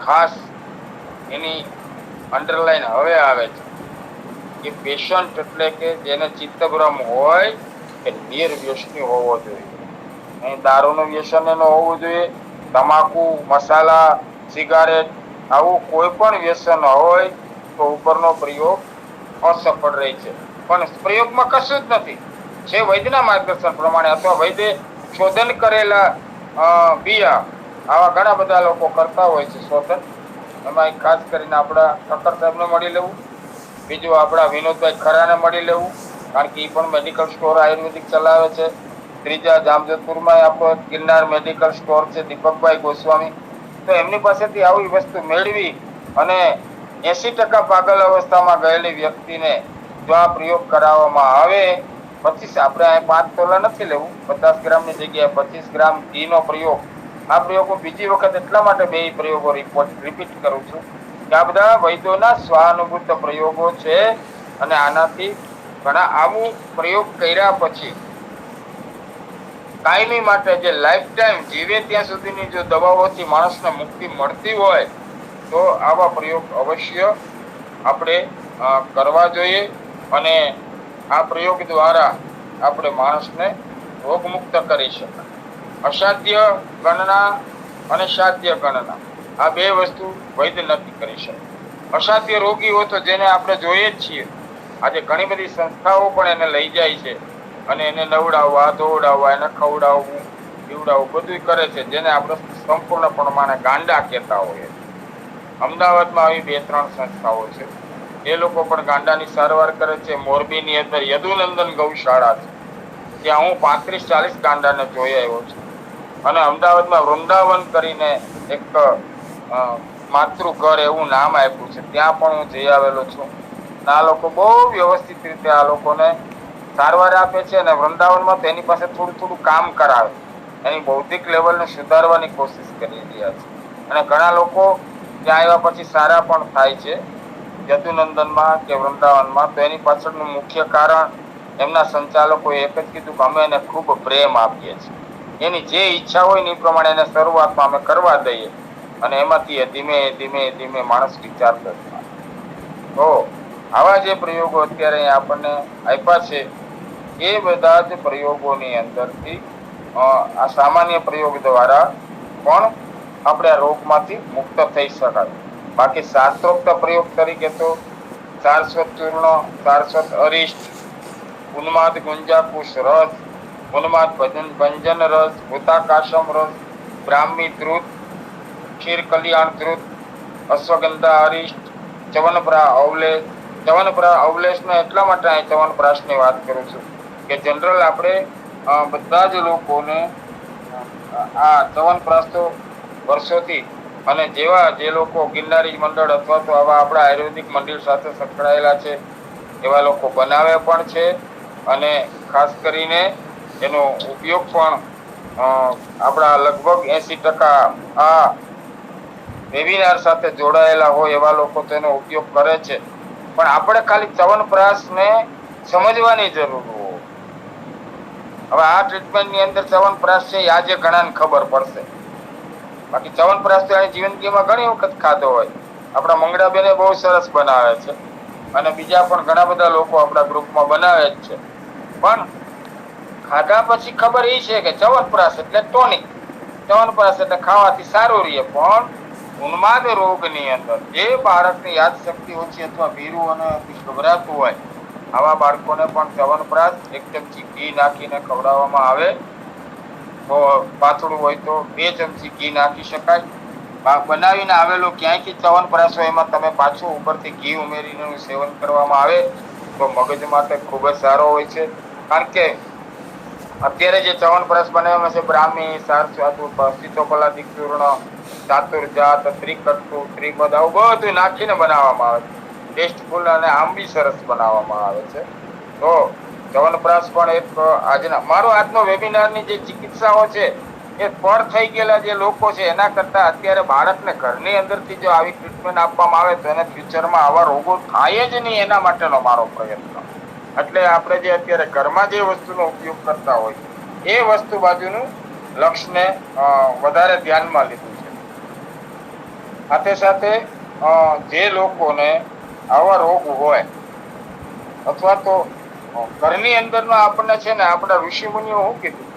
ખાસ એની અંડરલાઈન હવે આવે છે કે પેશન્ટ એટલે કે જેને ચિત્તભ્રમ હોય કે નિર્વ્યસની હોવો જોઈએ. અહીં દારૂનું વ્યસન એનો હોવું જોઈએ, તમાકુ, મસાલા, સિગારેટ આવું કોઈ પણ વ્યસન હોય તો ઉપરનો પ્રયોગ અસફળ રહે છે. પણ પ્રયોગમાં કશું જ નથી છે. વૈદ્યના માર્ગદર્શન પ્રમાણે અથવા વૈદ્ય શોધન કરેલા બિયા આવા ઘણા બધા લોકો કરતા હોય છે શોધન. એમાં ખાસ કરીને આપણા ઠક્કર સાહેબને મળી લેવું, બીજું આપણા વિનોદભાઈ ખરાને મળી લેવું, કારણ કે એ પણ મેડિકલ સ્ટોર આયુર્વેદિક ચલાવે છે. ત્રીજા જામજોધપુરમાં આપણો ગિરનાર મેડિકલ સ્ટોર છે, દીપકભાઈ ગોસ્વામી. તો એમની પાસેથી આવી વસ્તુ મેળવી અને 80% પાગલ અવસ્થામાં ગયેલી વ્યક્તિને જો આ પ્રયોગ કરાવવામાં આવે, 25 આપણે અહીં 5 તોલા નથી લેવું, 50 ગ્રામની જગ્યાએ 25 ગ્રામ ઘીનો પ્રયોગ. આ પ્રયોગ હું બીજી વખત એટલા માટે બે પ્રયોગો રિપીટ કરું છું કે આ બધા વૈદ્યોના સ્વાનુભૂત પ્રયોગો છે અને આનાથી ઘણા આવું પ્રયોગ કર્યા પછી કાયમી માટે જે લાઈફ ટાઈમ જીવે ત્યાં સુધીની જો દવાઓથી માણસને મુક્તિ મળતી હોય તો આવા પ્રયોગ અવશ્ય આપણે કરવા જોઈએ. અને આ પ્રયોગ દ્વારા આપણે માણસને રોગમુક્ત કરી શકાય. અસાધ્ય ગણના અને સાધ્ય ગણના આ બે વસ્તુ વૈદ્ય નથી કરી શકે. અસાધ્ય રોગી હોય તો જેને આપણે જોઈએ જ છીએ, આજે ઘણી બધી સંસ્થાઓ પણ એને લઈ જાય છે અને એને નવડાવવા, ધોવડાવવા, એને ખવડાવવું, પીવડાવવું બધું કરે છે, જેને આપણે સંપૂર્ણ પ્રમાણે ગાંડા કહેતા હોઈએ. અમદાવાદમાં આવી 2-3 સંસ્થાઓ છે, એ લોકો પણ ગાંડાની સારવાર કરે છે. મોરબીની અંદર યદુનંદન ગૌશાળા છે, ત્યાં હું 35-40 ગાંડાને જોઈ આવ્યો છું. અને અમદાવાદમાં વૃંદાવન કરીને એક માતૃઘર એવું નામ આપ્યું છે, ત્યાં પણ હું જઈ આવેલો છું. આ લોકો બહુ વ્યવસ્થિત રીતે આ લોકોને સારવાર આપે છે અને વૃંદાવનમાં તેની પાસે થોડું કામ કરાવે, એની બૌદ્ધિક લેવલને સુધારવાની કોશિશ કરી રહ્યા છે. અને ઘણા લોકો ત્યાં આવ્યા પછી સારા પણ થાય છે યદુનંદનમાં કે વૃંદાવનમાં. તો એની પાછળનું મુખ્ય કારણ એમના સંચાલકોએ એક જ કીધું કે અમે એને ખૂબ પ્રેમ આપીએ છીએ. એની જે ઈચ્છા હોય ને એ પ્રમાણે એને શરૂઆતમાં અમે કરવા દઈએ અને એમાંથી ધીમે ધીમે ધીમે માણસ વિચારતો થાય. તો આવા જે પ્રયોગો અત્યારે આપણને આપ્યા છે એ બધા જ પ્રયોગોની અંદરથી આ સામાન્ય પ્રયોગ દ્વારા પણ આપણે આ રોગમાંથી મુક્ત થઈ શકાય. બાકી શાસ્ત્રોક્ત પ્રયોગ તરીકે તો સારસ્વત ચૂર્ણ, સારસ્વત અરિષ્ટ, ઉન્માદ ગુંજાકુશ રસ, ઉન્માદ ભંજન રસ, ભૂતાકાશમ રસ, બ્રાહ્મી ધ્રુત, ક્ષીર કલ્યાણ ધ્રુત, અશ્વગંધા અરિષ્ટ, ચવનપ્રા અવલેશ. ચવનપ્રા અવલેશનો એટલા માટે અહીં ચવનપ્રાશની વાત કરું છું કે જનરલ આપણે બધા જ લોકોને આ ચવનપ્રાશ તો વર્ષોથી અને જેવા જે લોકો ગિરનારી મંડળ અથવા તો આવા આપણા આયુર્વેદિક મંદિર સાથે સંકળાયેલા છે એવા લોકો બનાવે પણ છે. અને ખાસ કરીને એનો ઉપયોગ પણ આપણા લગભગ 80% આ વેબિનાર સાથે જોડાયેલા હોય એવા લોકો તેનો ઉપયોગ કરે છે. પણ આપણે ખાલી ચવનપ્રાશને સમજવાની જરૂર હોય. હવે આ ટ્રીટમેન્ટની અંદર ચવનપ્રાશ છે એ આજે ઘણાને ખબર પડશે. બાકી ચવનપ્રાશ તો એની જીવનગીમાં ઘણી વખત ખાધો હોય. આપણા મંગળાબેને બહુ સરસ બનાવે છે અને બીજા પણ ઘણા બધા લોકો આપણા ગ્રુપમાં બનાવે જ છે. પણ ખાધા પછી ખબર એ છે કે ચવનપ્રાશ એટલે ટોનિક, ચવનપ્રાશ એટલે ખાવાથી સારું રહે. પણ ઉન્માદ રોગની અંદર જે બાળકની યાદશક્તિ ઓછી અથવા ભીરું અને ગભરાતું હોય આવા બાળકોને પણ ચવનપ્રાશ 1 ચમચી ઘી નાખીને ખવડાવવામાં આવે. તો પાતળું હોય તો 2 ચમચી ઘી નાખી શકાય બનાવીને આવેલું ક્યાંયથી ચ્યવનપ્રાશ હોય એમાં તમે પાછું ઉપરથી ઘી ઉમેરીને એનું સેવન કરવામાં આવે તો મગજ માટે ખૂબ જ સારો હોય છે. કારણ કે અત્યારે જે ચ્યવનપ્રાશ બનાવવામાં છે બ્રાહ્મી, સારસ્વત, સીતોપલાદી ચૂર્ણ, ચાતુર્જાત, ત્રિકટુ, ત્રિપદ આવું બધું નાખીને બનાવવામાં આવે છે. ટેસ્ટફુલ અને આમ બી સરસ બનાવવામાં આવે છે. તો ચ્યવનપ્રાશ પણ એક મારો આજનો વેબિનારની જે ચિકિત્સાઓ છે એ પર થઈ ગયેલા જે લોકો છે એના કરતા અત્યારે બાળકને ઘરની અંદરથી જો આવી ટ્રીટમેન્ટ આપવામાં આવે તો એને ફ્યુચરમાં આવા રોગો થાય જ નહીં એના માટેનો મારો પ્રયત્ન. એટલે આપણે જે અત્યારે ઘરમાં જે વસ્તુનો ઉપયોગ કરતા હોય એ વસ્તુ બાજુનું લક્ષ્યને વધારે ધ્યાનમાં લીધું છે. સાથે સાથે જે લોકોને આવા રોગ હોય અથવા તો ઘરની અંદરનો આપણને છે ને આપણા ઋષિમુનિઓ શું કીધું,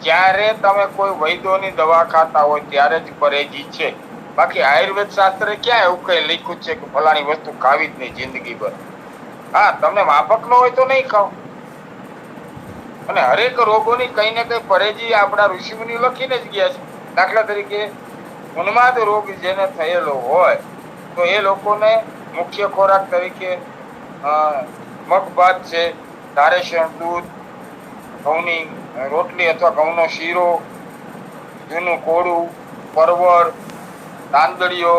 જ્યારે તમે કોઈ વૈદ્યોની દવા ખાતા હોય ત્યારે જ પરેજી છે. બાકી આયુર્વેદ શાસ્ત્ર ક્યાં એવું કઈ લખ્યું છે કે ફલાણી વસ્તુ ખાવી જ નહીં જિંદગી ભર. હા, તમને માફક ન હોય તો નહીં ખાઓ. અને હરેક રોગોની કઈ ને કઈ પરેજી આપણા ઋષિમુનિ લખીને જ ગયા છે. દાખલા તરીકે ઉન્માદ રોગ જેને થયેલો હોય તો એ લોકોને મુખ્ય ખોરાક તરીકે મગભાત છે, ધારેશણ દૂધ, ઘઉંની રોટલી અથવા ઘઉંનો શીરો, જૂનું કોળું, પરવળ, તાંદળીઓ,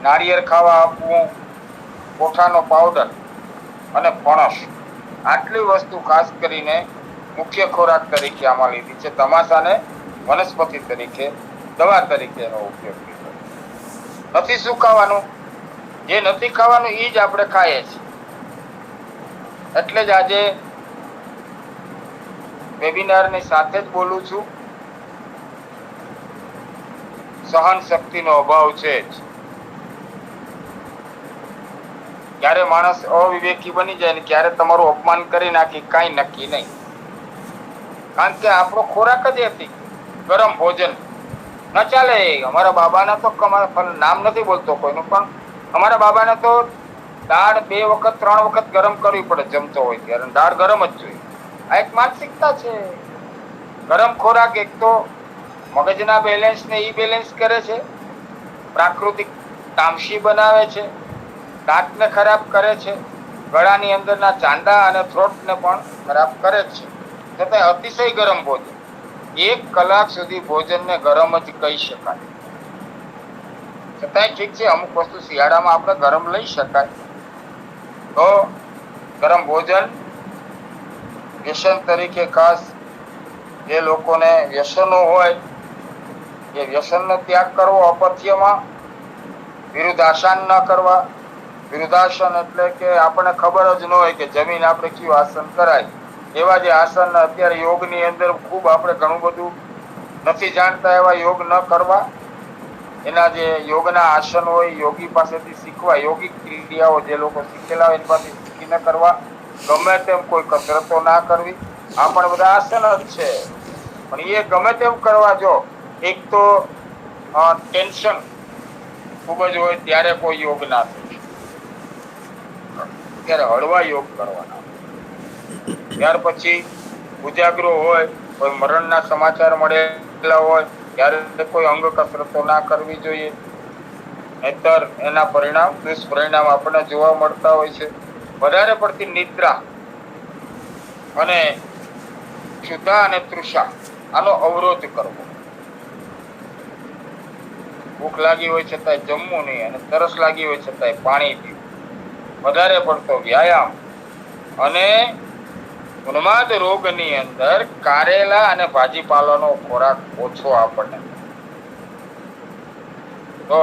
નારિયેળ ખાવા આપવું, કોઠાનો પાવડર અને ફણસ, આટલી વસ્તુ ખાસ કરીને મુખ્ય ખોરાક તરીકે આમાં લીધી છે. તમાશાને વનસ્પતિ તરીકે દવા તરીકે એનો ઉપયોગ લીધો. નથી શું ખાવાનું, જે નથી ખાવાનું એ જ આપણે ખાઈએ છીએ. એટલે જ આજે વેબિનારની સાથે જ બોલું છું, સહન શક્તિનો અભાવ છે જ. ક્યારે માણસ અવિવેકી બની જાય ને ક્યારે તમારું અપમાન કરી નાખી કાંઈ નક્કી નહીં. કારણ કે આપણો ખોરાક જ હતી ગરમ ભોજન. ન ચાલે. અમારા બાબાના તો નામ નથી બોલતો કોઈનું, પણ અમારા બાબાને તો દાળ 2 વખત 3 વખત ગરમ કરવી પડે જમતો હોય ત્યારે. દાળ ગરમ જ જોઈએ. આ એક માનસિકતા છે. ગરમ ખોરાક એક તો મગજના બેલેન્સને ઈ બેલેન્સ કરે છે, પ્રાકૃતિક તામસી બનાવે છે, દાંતને ખરાબ કરે છે, ગળાની અંદરના ચાંદા અને થ્રોટને પણ ખરાબ કરે છે. છતાં અતિશય ગરમ ભોજન 1 કલાક સુધી ભોજનને ગરમ જ કહી શકાય. છતાંય ઠીક છે, અમુક વસ્તુ શિયાળામાં આપણે ગરમ લઈ શકાય. તો ગરમ ભોજન વ્યસન તરીકે ખાસ જે લોકોને વ્યસનો હોય એ વ્યસનનો ત્યાગ કરવો અપથ્યમાં, વિરુદ્ધાસન ન કરવા. વિરુદ્ધાસન એટલે કે આપણને ખબર જ ન હોય કે જમીન આપણે કયું આસન કરાય. એવા જે આસન અત્યારે યોગની અંદર ખૂબ આપણે ઘણું બધું નથી જાણતા એવા યોગ ન કરવા. એના જે યોગના આસન હોય યોગી પાસેથી શીખવા, યોગિક ક્રિયાઓ જે લોકો શીખેલા હોય એની પાસેથી શીખી ન કરવા. ગમે તેમ કોઈ કસરતો ના કરવી. આ પણ બધા આસન જ છે, પણ એ ગમે તેમ કરવા જો એક તો ટેન્શન ખૂબ જ હોય ત્યારે કોઈ યોગ ના થાય. ત્યારે હળવા યોગ કરવાના. ત્યાર પછી ઉજાગરો હોય, કોઈ મરણના સમાચાર મળેલા હોય ત્યારે કોઈ અંગ કસરતો ના કરવી જોઈએ. નહીતર એના દુષ્પરિણામ આપણને જોવા મળતા હોય છે. વધારે પડતી નિદ્રા અને ક્ષુધા અને તૃષા આનો અવરોધ કરવો. ભૂખ લાગી હોય છતાંય જમવું નહીં અને તરસ લાગી હોય છતાંય પાણી પીવું. વધારે પડતો વ્યાયામ અને ઉન્માદ રોગની અંદર કારેલા અને ભાજીપાલાનો ખોરાક ઓછો આપણને. તો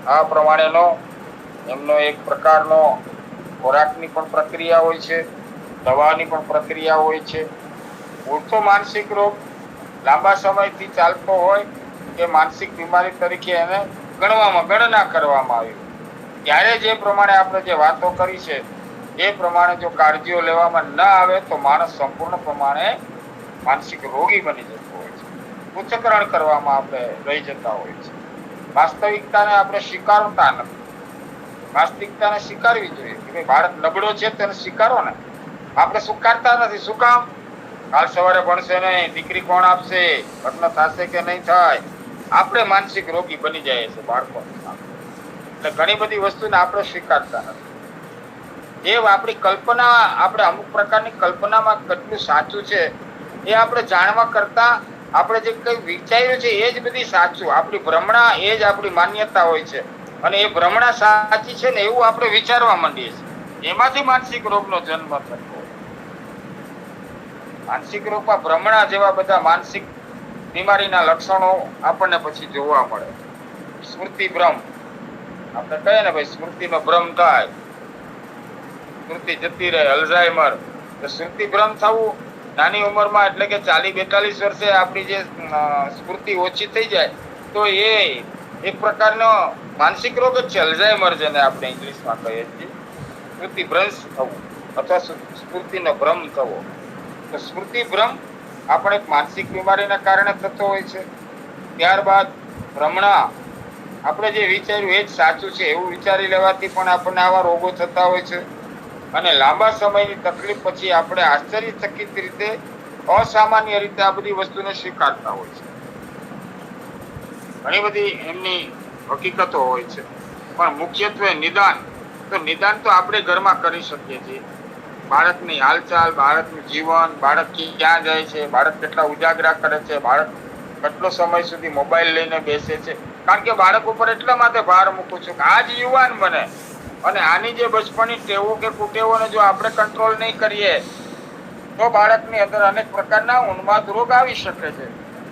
આ પ્રમાણેનો એમનો એક પ્રકારનો ખોરાકની પણ પ્રક્રિયા હોય છે, દવાની પણ પ્રક્રિયા હોય છે. પૂરતો માનસિક રોગ લાંબા સમયથી ચાલતો હોય કે માનસિક બીમારી તરીકે એને ગણના કરવામાં આવી, ત્યારે જે પ્રમાણે આપણે જે વાતો કરી છે એ પ્રમાણે જો કાળજીઓ લેવામાં ન આવે તો માણસ સંપૂર્ણ પ્રમાણે માનસિક રોગી બની જતો હોય છે. પૃથ્થકરણ કરવામાં આપણે રહી જતા હોય છે. વાસ્તવિકતાને આપણે સ્વીકારતા નથી. વાસ્તવિકતાને સ્વીકારવી જોઈએ કે ભાઈ ભારત નબળો છે તેને સ્વીકારો ને. આપણે સ્વીકારતા નથી. શું કામ? કાલ સવારે ભણશે નહીં, દીકરી કોણ આપશે, લગ્ન થશે કે નહીં થાય, આપણે માનસિક રોગી બની જાય છે બાળકો. એટલે ઘણી બધી વસ્તુને આપણે સ્વીકારતા નથી. એ આપણી કલ્પના, આપણે અમુક પ્રકારની કલ્પનામાં કેટલું સાચું છે એ આપણે જાણવા કરતા આપણે જે કઈ વિચાર્યું છે એ જ બધી સાચું. આપણી ભ્રમણા એ જ આપણી માન્યતા હોય છે, અને એ ભ્રમણા સાચી છે ને એવું આપણે વિચારવા માંડીએ છીએ. એમાંથી માનસિક રોગનો જન્મ થતો. માનસિક રોગમાં ભ્રમણા જેવા બધા માનસિક બીમારીના લક્ષણો આપણને પછી જોવા મળે. સ્મૃતિ ભ્રમ, આપણે કહીએ ને ભાઈ સ્મૃતિનો ભ્રમ થાય, સ્મૃતિ જતી રહે, અલ્ઝાઇમર. તો સ્મૃતિ ભ્રમ થવું નાની ઉંમરમાં, એટલે કે 40-42 વર્ષે આપણી જે સ્મૃતિ ઓછી થઈ જાય તો એ એક પ્રકારનો માનસિક રોગ જ છે, અલ્ઝાઇમર, જેને આપણે ઇંગ્લિશમાં કહીએ છીએ. સ્મૃતિ ભ્રંશ થવું અથવા સ્મૃતિનો ભ્રમ થવો. તો સ્મૃતિ ભ્રમ આપણે એક માનસિક બીમારીના કારણે થતો હોય છે. ત્યારબાદ ભ્રમણા, આપણે જે વિચાર્યું એ જ સાચું છે એવું વિચારી લેવાથી પણ આપણને આવા રોગો થતા હોય છે. અને લાંબા સમયની તકલીફ પછી આપણે આશ્ચર્યચકિત રીતે, અસામાન્ય રીતે આ બધી વસ્તુને સ્વીકારતા હોય છે. ઘણી બધી એમની હકીકતો હોય છે, પણ મુખ્યત્વે નિદાન. તો નિદાન તો આપણે ઘરમાં કરી શકીએ છીએ. બાળકની હાલચાલ, બાળકનું જીવન, બાળક ક્યાં જાય છે, બાળક કેટલા ઉજાગરા કરે છે, બાળક કેટલો સમય સુધી મોબાઈલ લઈને બેસે છે. કારણ કે બાળક ઉપર એટલા માટે ભાર મૂકું છું કે આ જ યુવાન બને, અને આની જે બચપણની ટેવો કે કુટેવોને જો આપણે કંટ્રોલ નહીં કરીએ તો બાળકની અંદર અનેક પ્રકારના ઉન્માદ રોગ આવી શકે છે.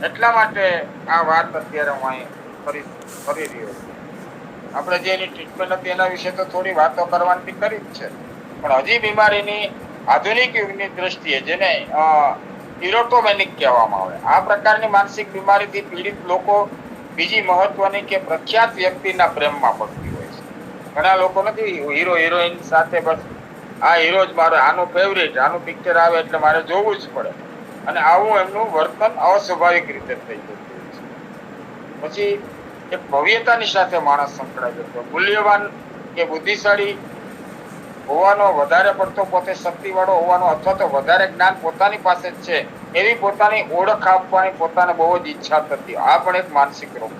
એટલા માટે આ વાત અત્યારે હું અહીં કરી રહ્યો છું. આપણે જે એની ટ્રીટમેન્ટ હતી એના વિશે તો થોડી વાતો કરવાની કરી જ છે, પણ હજી બીમારીની આધુનિક યુગની દ્રષ્ટિએ, જેને ઇરોટોમેનિક કહેવામાં આવે, આ પ્રકારની માનસિક બીમારીથી પીડિત લોકો બીજી મહત્વની કે પ્રખ્યાત વ્યક્તિના પ્રેમમાં પડતી હોય છે. ઘણા લોકો નથી હીરો હિરોઈન સાથે બસ આ હીરો જ મારો, આનું ફેવરિટ, આનું પિક્ચર આવે એટલે મારે જોવું જ પડે, અને આવું એમનું વર્તન અસ્વાભાવિક રીતે થઈ જતું હોય છે. પછી એક ભવ્યતાની સાથે માણસ સંકળાઈ જતો, મૂલ્યવાન કે બુદ્ધિશાળી હોવાનો, વધારે પડતો પોતે શક્તિવાળો હોવાનો, અથવા તો વધારે જ્ઞાન પોતાની પાસે જ છે એવી પોતાની ઓળખ આપવાની પોતાને બહુ જ ઈચ્છા થતી. આ પણ એક માનસિક રોગ.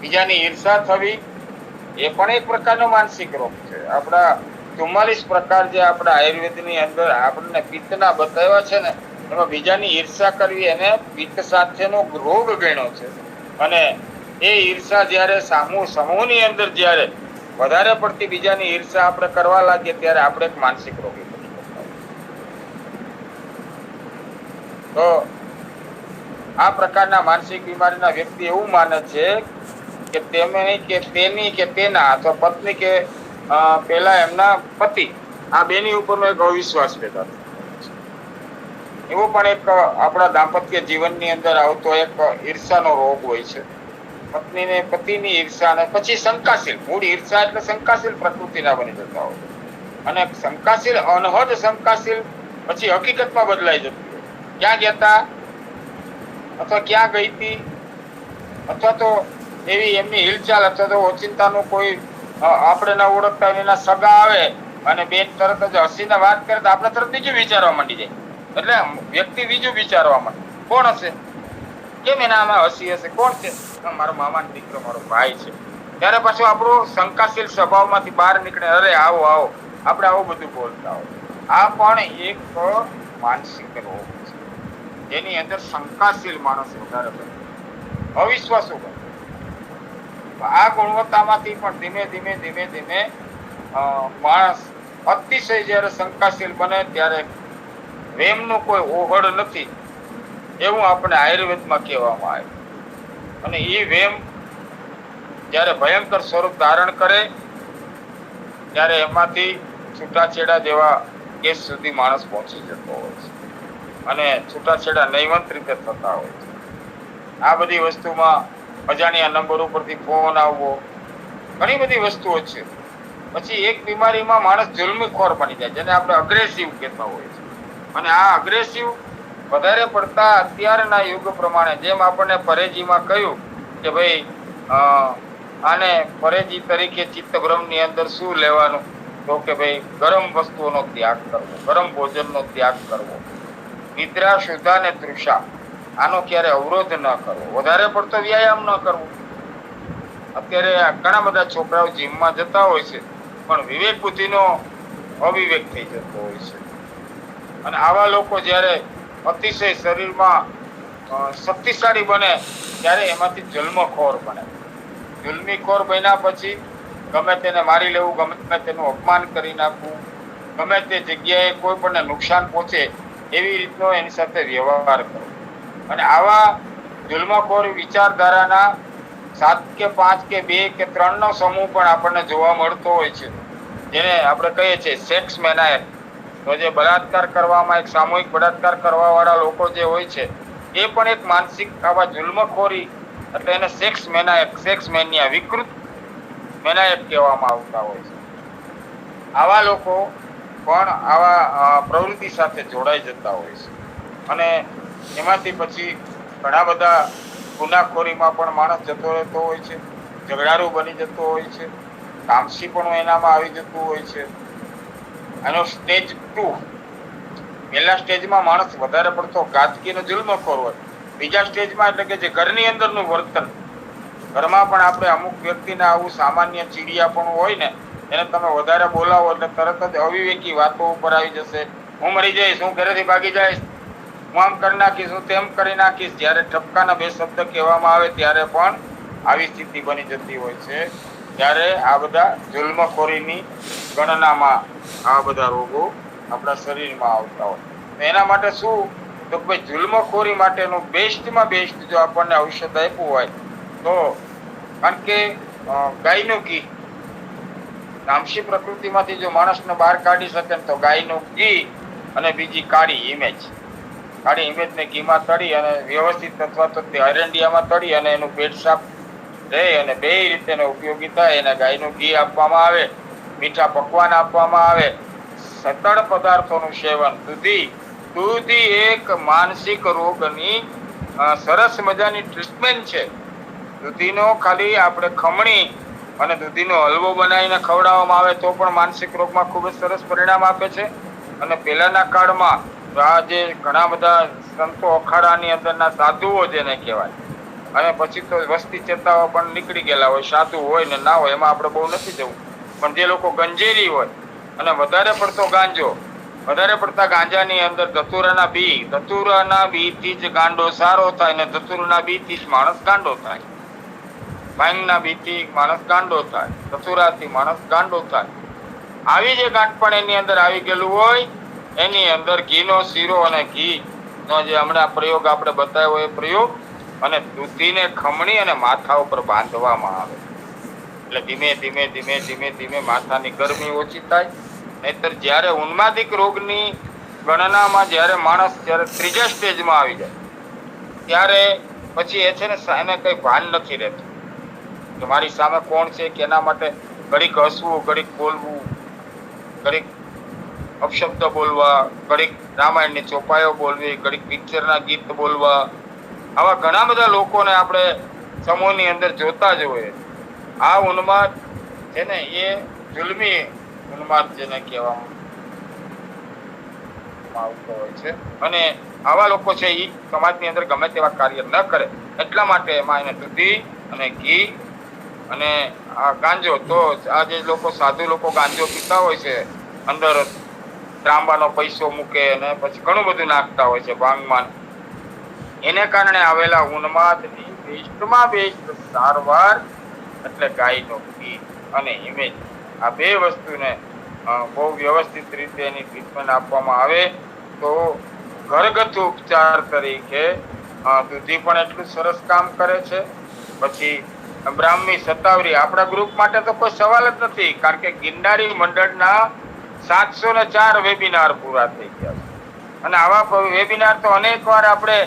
બીજાની ઈર્ષા થવી એ પણ એક પ્રકારનો માનસિક રોગ છે. આપણા 44 પ્રકાર જે આપણા આયુર્વેદની અંદર આપણને પિત્તના બતાવ્યા છે ને, એમાં બીજાની ઈર્ષા કરવી એને પિત્ત સાથેનો રોગ ગણ્યો છે. અને એ ઈર્ષા જ્યારે સમૂહની અંદર જ્યારે વધારે પડતી બીજાની ઈર્ષા આપણે કરવા લાગીએ ત્યારે આપણે એક માનસિક રોગી બની જતા. તો આ પ્રકારના માનસિક બીમારીના વ્યક્તિ એવું માને છે કે તેની કે તેના અથવા પત્ની કે પેલા એમના પતિ, આ બેની ઉપરનો એક અવિશ્વાસ પેદા થતો છે. એવો પણ એક આપણા દાંપત્ય જીવનની અંદર આવતો એક ઈર્ષાનો રોગ હોય છે. પત્નીને પતિની ઈર્ષા, અને પછી શંકાશીલ, મૂળ ઈર્ષા એટલે શંકાશીલ પ્રકૃતિના બની જતા હોય, અને શંકાશીલ, અનહદ શંકાશીલ પછી હકીકતમાં બદલાઈ જતી હોય. ક્યાં ગયા અથવા ક્યાં ગઈ હતી, અથવા તો એવી એમની હિલચાલ, અથવા તો ઓચિંતાનું કોઈ આપણે ન ઓળખતા એના સગા આવે અને બેન તરત જ હસીને વાત કરે તો આપણે તરત બીજું વિચારવા માંડી જાય. એટલે વ્યક્તિ બીજું વિચારવા માંડે, કોણ હશે, કેમ એના આમાં હસી હશે, કોણ છે, મારો મામાનો દીકરો, મારો ભાઈ છે. ત્યારે પાછું આપણું શંકાશીલ સ્વભાવમાંથી બહાર નીકળે, અરે આવો આવો, આપણે આવું બધું બોલતા હોય. આ પણ એક માનસિક રોગ છે, જેની અંદર શંકાશીલ માણસ વધારે બને, અવિશ્વાસુ બને. આ ગુણવત્તામાંથી પણ ધીમે ધીમે ધીમે ધીમે માણસ અતિશય જ્યારે શંકાશીલ બને ત્યારે વેમનું કોઈ ઓહડ નથી એવું આપણે આયુર્વેદમાં કહેવામાં આવે. અને એ વેમ જ્યારે ભયંકર સ્વરૂપ ધારણ કરે ત્યારે એમાંથી છૂટાછેડા જેવા કેસ સુધી માણસ પહોંચી જતો હોય છે, અને છૂટાછેડા નહીવંત રીતે થતા હોય છે. આ બધી વસ્તુમાં અજાણ્યા નંબર ઉપરથી ફોન આવવો, ઘણી બધી વસ્તુઓ છે. પછી એક બીમારીમાં માણસ જુલ્મીખોર બની જાય, જેને આપણે અગ્રેસિવ કહેતા હોય છે. અને આ અગ્રેસિવ વધારે પડતા અત્યારના યુગ પ્રમાણે, જેમ આપણને પરેજીમાં કહ્યું કે ભાઈ આને પરેજી તરીકે ચિત્તભ્રમની અંદર શું લેવાનું, તો કે ભાઈ ગરમ વસ્તુઓનો ત્યાગ કરવો, ગરમ ભોજનનો ત્યાગ કરવો, નિદ્રા, શુદ્ધા ને તૃષા, આનો ક્યારે અવરોધ ન કરવો, વધારે પડતો વ્યાયામ ન કરવો. અત્યારે ઘણા બધા છોકરાઓ જીમમાં જતા હોય છે, પણ વિવેક બુદ્ધિનો અવિવેક થઈ જતો હોય છે. અને આવા લોકો જ્યારે અતિશય શરીરમાં શક્તિશાળી બને ત્યારે એમાંથી જન્મખોર બને. જુલ્મીખોર બન્યા પછી ગમે તેને મારી લેવું, ગમે તેનું અપમાન કરી નાખવું, ગમે તે જગ્યાએ કોઈ પણ નુકસાન પહોંચે એવી રીતનો એની સાથે વ્યવહાર કરવો. અને આવા જુલ્મખોર વિચારધારાના 7 કે 5 કે 2 કે 3 નો સમૂહ પણ આપણને જોવા મળતો હોય છે, જેને આપણે કહીએ છીએ સેક્સ મેનાયર. તો જે બળાત્કાર કરવામાં, એક સામૂહિક બળાત્કાર કરવા વાળા લોકો જે હોય છે એ પણ એક માનસિક આવા જુલ્મખોરી, એટલે એને સેક્સ મેનાયક, સેક્સ મેનિયા, વિકૃત મેનાયક કહેવામાં આવતા હોય છે. આવા લોકો પણ આવા પ્રવૃત્તિ સાથે જોડાઈ જતા હોય છે. અને એમાંથી પછી ઘણા બધા ગુનાખોરીમાં પણ માણસ જતો રહેતો હોય છે, ઝઘડારું બની જતો હોય છે, તામસી પણ એનામાં આવી જતું હોય છે. આનો સ્ટેજ 2. પહેલા સ્ટેજમાં માણસ વધારે પડતો ઘાતકીનો જુલ્મખોર હોય. બીજા સ્ટેજમાં એટલે કે જે ઘરની અંદરનું વર્તન, ઘરમાં પણ આપણે અમુક વ્યક્તિને આવું સામાન્ય ચીડિયાપણું હોય ને, એને તમે વધારે બોલાવો એટલે તરત જ અવિવેકી વાતો ઉપર આવી જશે. હું મરી જઈશ, હું ઘરેથી ભાગી જઈશ, હું આમ કરી નાખીશ, હું તેમ કરી નાખીશ. જ્યારે ઠપકાના 2 શબ્દ કહેવામાં આવે ત્યારે પણ આવી સ્થિતિ બની જતી હોય છે. ત્યારે આ બધા જુલ્મખોરીની ગણનામાં આ બધા રોગો આપણા શરીરમાં આવતા હોય. એના માટે શું, તો ભાઈ જુલ્મખોરી માટેનું બેસ્ટમાં બેસ્ટ જો આપણને ઔષધ આપ્યું હોય તો, કારણ કે ગાયનું ઘી તામસી પ્રકૃતિમાંથી જો માણસને બહાર કાઢી શકે તો ગાયનું ઘી અને બીજી કાળી ઇમેજ ને ઘીમાં તળી અને વ્યવસ્થિત, અથવા તો અરંડિયામાં તળી અને એનું પેટ સાફ રહે અને 2 રીતે ઉપયોગી થાય. એને ગાયનું ઘી આપવામાં આવે, મીઠા પકવાન આપવામાં આવે, સતળ પદાર્થોનું સેવન, દૂધ એક માનસિક રોગની સરસ મજાની ટ્રીટમેન્ટ છે. દૂધીનો ખાલી આપણે ખમણી અને દૂધીનો હલવો બનાવીને ખવડાવવામાં આવે તો પણ માનસિક રોગમાં ખૂબ જ સરસ પરિણામ આપે છે. અને પહેલાના કાળમાં આ જે ઘણા બધા સંતો, અખાડાની અંદરના સાધુઓ જેને કહેવાય, અને પછી તો વસ્તી ચેતાઓ પણ નીકળી ગયેલા હોય, સાધુ હોય ને ના હોય એમાં આપણે બહુ નથી જવું. પણ જે લોકો ગંજેરી હોય અને વધારે પડતા ગાંજાની અંદર ધતુરાના બીથી જ ગાંડો સારો થાય, ને ધતુરાના બીથી જ માણસ ગાંડો થાય, ભાંગના બીથી માણસ ગાંડો થાય, ધતુરાથી માણસ ગાંડો થાય. આવી જે ગાંઠપણ એની અંદર આવી ગયેલું હોય, એની અંદર ઘીનો શીરો અને ઘી નો જે હમણાં પ્રયોગ આપણે બતાવ્યો એ પ્રયોગ, અને દૂધીને ખમણી અને માથા ઉપર બાંધવામાં આવે એટલે ધીમે ધીમે ધીમે ધીમે ધીમે માથાની ગરમી ઓછી થાય. નહીતર જ્યારે ઉન્માદિક રોગની ગણનામાં જ્યારે માણસ જ્યારે 3જા સ્ટેજમાં આવી જાય ત્યારે પછી એ છે ને, એને કઈ ભાન નથી રહેતું કે મારી સામે કોણ છે, કે એના માટે ઘડીક હસવું, ઘડીક બોલવું, ઘડીક અપશબ્દ બોલવા, ઘડીક રામાયણની ચોપાઈઓ બોલવી, ઘડીક પિક્ચરના ગીત બોલવા. આવા ઘણા બધા લોકોને આપણે સમૂહની અંદર જોતા જ હોઈએ. આ ઉન્માદ છે ને એ જુલ્મી ઉન્માદ જેને કહેવામાં આવતો હોય છે. અને આવા લોકો છે એ સમાજની અંદર ગમે તેવા કાર્ય ન કરે એટલા માટે એમાં એને દૂધી અને ઘી અને આ ગાંજો, તો આ જે લોકો સાધુ લોકો ગાંજો પીતા હોય છે, અંદર ત્રાંબાનો પૈસો મૂકે અને પછી ઘણું બધું નાખતા હોય છે ભાંગમાં, એને કારણે આવેલા ઉન્માદની બેસ્ટમાં બેસ્ટ સારવાર એટલે ગાયનું ઘી અને ઇમેજ. આ 2 વસ્તુને બહુ વ્યવસ્થિત રીતે એની ટ્રીટમેન્ટ આપવામાં આવે તો ઘરગથ્થુ ઉપચાર તરીકે દૂધી પણ એટલું સરસ કામ કરે છે. પછી બ્રાહ્મી શતાવરી આપણા ગ્રુપ માટે તો કોઈ સવાલ જ નથી, કારણ કે ગિરનારી મંડળના 704 વેબિનાર પૂરા થઈ ગયા છે. અને આવા વેબિનાર તો અનેક વાર આપણે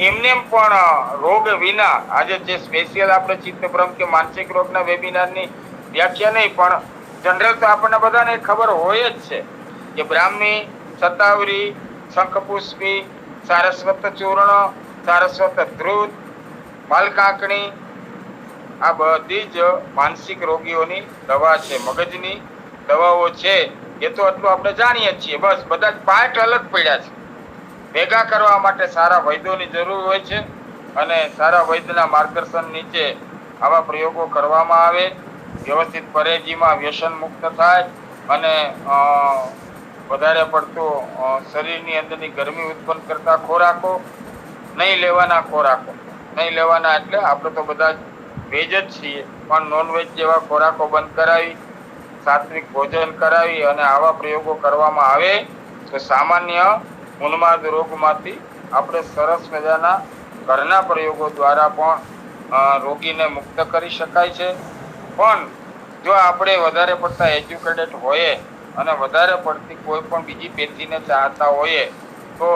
એમને પણ રોગ વિના, આજે જે સ્પેશિયલ આપણે ચિત્તભ્રમ કે માનસિક રોગના વેબિનારની વ્યાખ્યા નહીં, પણ જનરલ તો આપણને બધાને ખબર હોય જ છે કે બ્રાહ્મી શતાવરી, શંખપુષ્પી, સારસ્વત ચૂર્ણ, સારસ્વત ધ્રુત, માલકાંકણી, આ બધી જ માનસિક રોગીઓની દવા છે, મગજની દવાઓ છે. એ તો એટલું આપણે જાણીએ છીએ, બસ બધા જ પાર્ટ અલગ પડ્યા છે. ભેગા કરવા માટે સારા વૈદ્યોની જરૂર હોય છે અને સારા વૈદ્યના માર્ગદર્શન નીચે આવા પ્રયોગો કરવામાં આવે, વ્યવસ્થિત પરેજીમાં વ્યસન મુક્ત થાય અને વધારે પડતો શરીરની અંદરની ગરમી ઉત્પન્ન કરતા ખોરાકો નહીં લેવાના, ખોરાકો નહીં લેવાના એટલે આપણે તો બધા વેજ જ છીએ, પણ નોનવેજ જેવા ખોરાકો બંધ કરાવી, સાત્વિક ભોજન કરાવી અને આવા પ્રયોગો કરવામાં આવે તો સામાન્ય ઉન્માદ રોગમાંથી આપણે સરસ મજાના ઘરના પ્રયોગો દ્વારા પણ રોગીને મુક્ત કરી શકાય છે. પણ જો આપણે વધારે પડતા એજ્યુકેટેડ હોઈએ અને વધારે પડતી કોઈ પણ બીજી પેથીને ચાહતા હોઈએ તો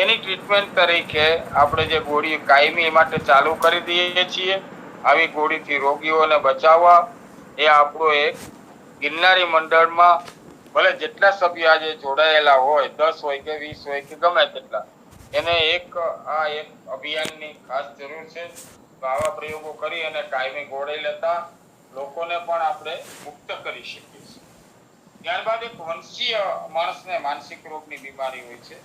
એની ટ્રીટમેન્ટ તરીકે આપણે જે ગોળી કાયમી માટે ચાલુ કરી દઈએ છીએ. આવી ગોળીથી રોગીઓને બચાવવા એ આપણો એક ગિરનારી મંડળમાં ભલે જેટલા સભ્યો આજે જોડાયેલા હોય, 10 હોય કે 20 હોય કે ગમે તેટલા, એને એક અભિયાનની ખાસ જરૂર છે. તો આવા પ્રયોગો કરી અને કાયમી ગોળી લેતા લોકોને પણ આપણે મુક્ત કરી શકીએ છીએ. ત્યારબાદ એક વંશીય માણસને માનસિક રોગની બીમારી હોય છે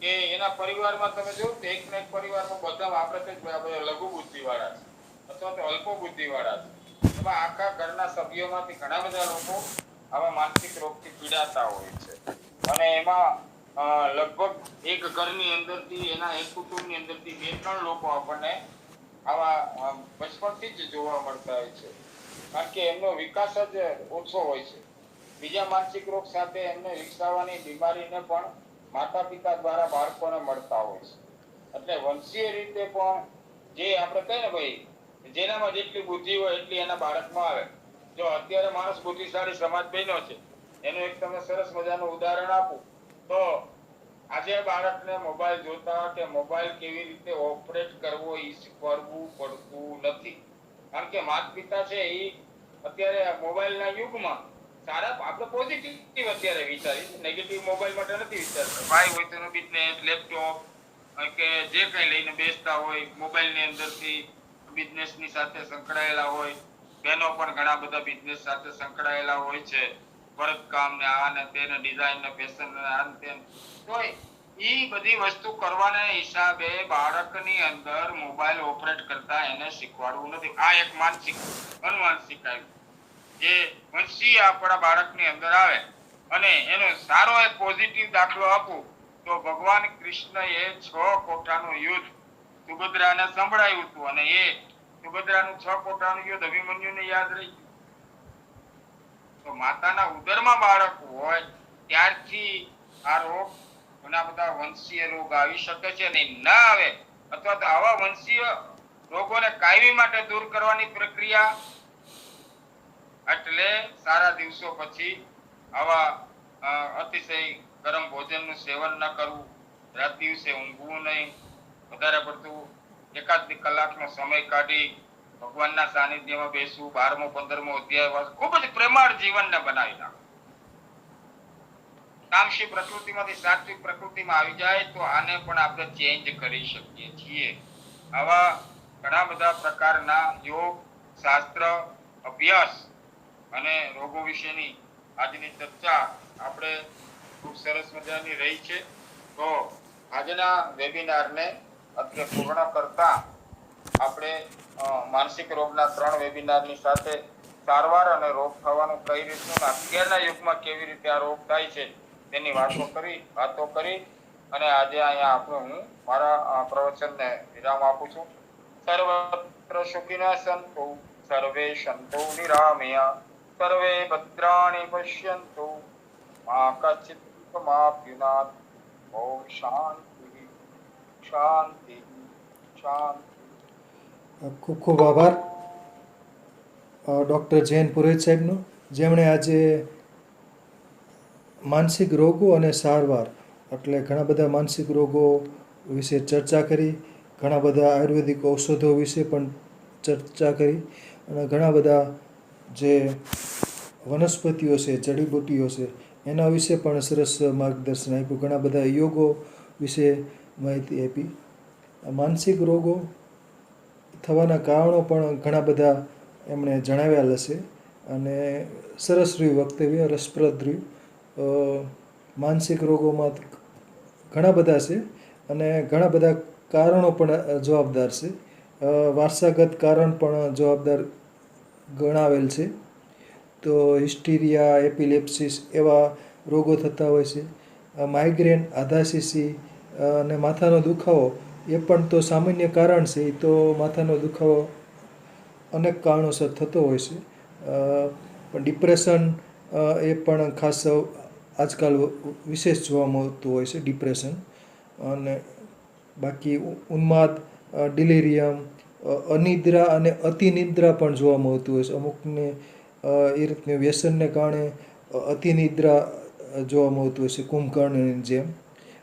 કે એના પરિવારમાં તમે જોયું તો એક ને એક પરિવારમાં બધા આપણે લઘુ બુદ્ધિવાળા છે અથવા તો અલ્પ બુદ્ધિવાળા છે. એમાં આખા ઘરના સભ્યોમાંથી ઘણા બધા લોકો આવા માનસિક રોગથી પીડાતા હોય છે અને એમાં લગભગ એક ઘરની અંદરથી એના એક કુટુંબની અંદરથી 2-3 લોકો આપણને આવા બચપણથી જ જોવા મળતા હોય છે, કારણ કે એમનો વિકાસ જ ઓછો હોય છે. બીજા માનસિક રોગ સાથે એમને વિકસાવવાની બીમારીને પણ માતા પિતા દ્વારા બાળકોને મળતા હોય છે. એટલે વંશીય રીતે પણ જે આપણે કહીએ ને ભાઈ, જેનામાં જેટલી બુદ્ધિ હોય એટલી એના બાળકમાં આવે. જો અત્યારે માણસ બુદ્ધિશાળી સમાજ બન્યો છે, એનું એક તમને સરસ મજાનું ઉદાહરણ આપું તો આજે બાળકને મોબાઈલ જોતા કે મોબાઈલ કેવી રીતે ઓપરેટ કરવો એ શીખવાડવું પડતું નથી, કારણ કે માતા પિતા છે એ અત્યારે મોબાઈલના યુગમાં સારા આપણે પોઝિટિવ અત્યારે વિચારી, નેગેટિવ મોબાઈલ માટે નથી વિચારતા. ભાઈ હોય તેનો બિઝનેસ, લેપટોપ કે જે કઈ લઈને બેસતા હોય, મોબાઈલની અંદરથી બિઝનેસની સાથે સંકળાયેલા હોય. બહેનો પણ ઘણા બધા બિઝનેસ સાથે સંકળાયેલા હોય છે, ભરતકામ ને આ ને તેને, ડિઝાઇન ને ફેશન ને આ ને તે. તો એ બધી વસ્તુ કરવાના હિસાબે બાળકની અંદર મોબાઈલ ઓપરેટ કરતા એને શીખવાડવું નથી. આ એક માનસિક અનુમાનસિક જે વંશીય આપણા બાળકની અંદર આવે અને એનો સારો એક પોઝિટિવ દાખલો આપું તો ભગવાન કૃષ્ણએ 6 કોઠાનું યુદ્ધ સુભદ્રાને સંભળાયું હતું અને એ સુભદ્રાનું 6 કોઠાનું યુદ્ધ અભિમન્યુને યાદ રહી ગયું. તો માતાના ઉદરમાં બાળક હોય ત્યારથી આ રોગ, ઘણા બધા વંશીય રોગ આવી શકે છે અને ના આવે અથવા તો આવા વંશીય રોગોને કાયમી માટે દૂર કરવાની પ્રક્રિયા એટલે સારા દિવસો પછી આવા અતિશય ગરમ ભોજનનું સેવન ન કરવું, રાત દિવસે ઊંઘવું નહીં, વધારે પડતું 1-2 કલાકનો સમય કાઢી ભગવાનના સાનિધ્યમાં બેસવું, 12મો 15મો અધ્યાય ખૂબ જ પ્રેમાળ જીવનને બનાવી નાખવું. તામસી પ્રકૃતિમાંથી સાત્વિક પ્રકૃતિમાં આવી જાય તો આને પણ આપણે ચેન્જ કરી શકીએ છીએ. આવા ઘણા બધા પ્રકારના યોગ, શાસ્ત્ર, અભ્યાસ અને રોગો વિશેની આજની ચર્ચા આપણે ખૂબ સરસ મજાની રહી છે. તો આજના વેબિનારને અત્રે પૂર્ણ કરતા આપણે માનસિક રોગના 3 વેબિનારની સાથે સારવાર અને રોગ થવાનું કઈ રીતનું, અત્યારના યુગમાં કેવી રીતે આ રોગ થાય છે તેની વાતો કરી અને આજે અહીંયા હું મારા પ્રવચનને વિરામ આપું છું. સર્વત્ર સુખિનઃ સંતુ, સર્વે સંતો નિરામયા, સર્વે ભદ્રાણિ પશ્યન્તુ, મા કશ્ચિત દુઃખમાપ્નુયાત. ઓમ શાંતિ શાંતિ શાંતિ. ખૂબ ખૂબ આભાર ડૉક્ટર જૈન પુરોહિત સાહેબનો, જેમણે આજે માનસિક રોગો અને સારવાર એટલે ઘણા બધા માનસિક રોગો વિશે ચર્ચા કરી, ઘણા બધા આયુર્વેદિક ઔષધો વિશે પણ ચર્ચા કરી અને ઘણા બધા જે વનસ્પતિઓ છે, જડીબુટ્ટીઓ છે એના વિશે પણ સરસ માર્ગદર્શન આપ્યું, ઘણા બધા યોગો વિશે માહિતી આપી. માનસિક રોગો થવાના કારણો પણ ઘણા બધા એમણે જણાવ્યા હશે અને સરસ રહ્યું વક્તવ્ય, રસપ્રદ રહ્યું. માનસિક રોગોમાં ઘણા બધા છે અને ઘણા બધા કારણો પણ જવાબદાર છે. વારસાગત કારણ પણ જવાબદાર ગણાવેલ છે. તો હિસ્ટીરિયા, એપિલેપ્સિસ એવા રોગો થતા હોય છે. માઇગ્રેન, આધાશીશી અને માથાનો દુખાવો એ પણ તો સામાન્ય કારણ છે. એ તો માથાનો દુખાવો અનેક કારણોસર થતો હોય છે. પણ ડિપ્રેશન એ પણ ખાસ આજકાલ વિશેષ જોવા મળતું હોય છે, ડિપ્રેશન. અને બાકી ઉન્માદ, ડિલેરિયમ, અનિદ્રા અને અતિનિદ્રા પણ જોવા મળતું હોય છે. અમુકને એ રીતની વ્યસનને કારણે અતિનિદ્રા જોવા મળતું હોય છે, કુંભકર્ણની જેમ.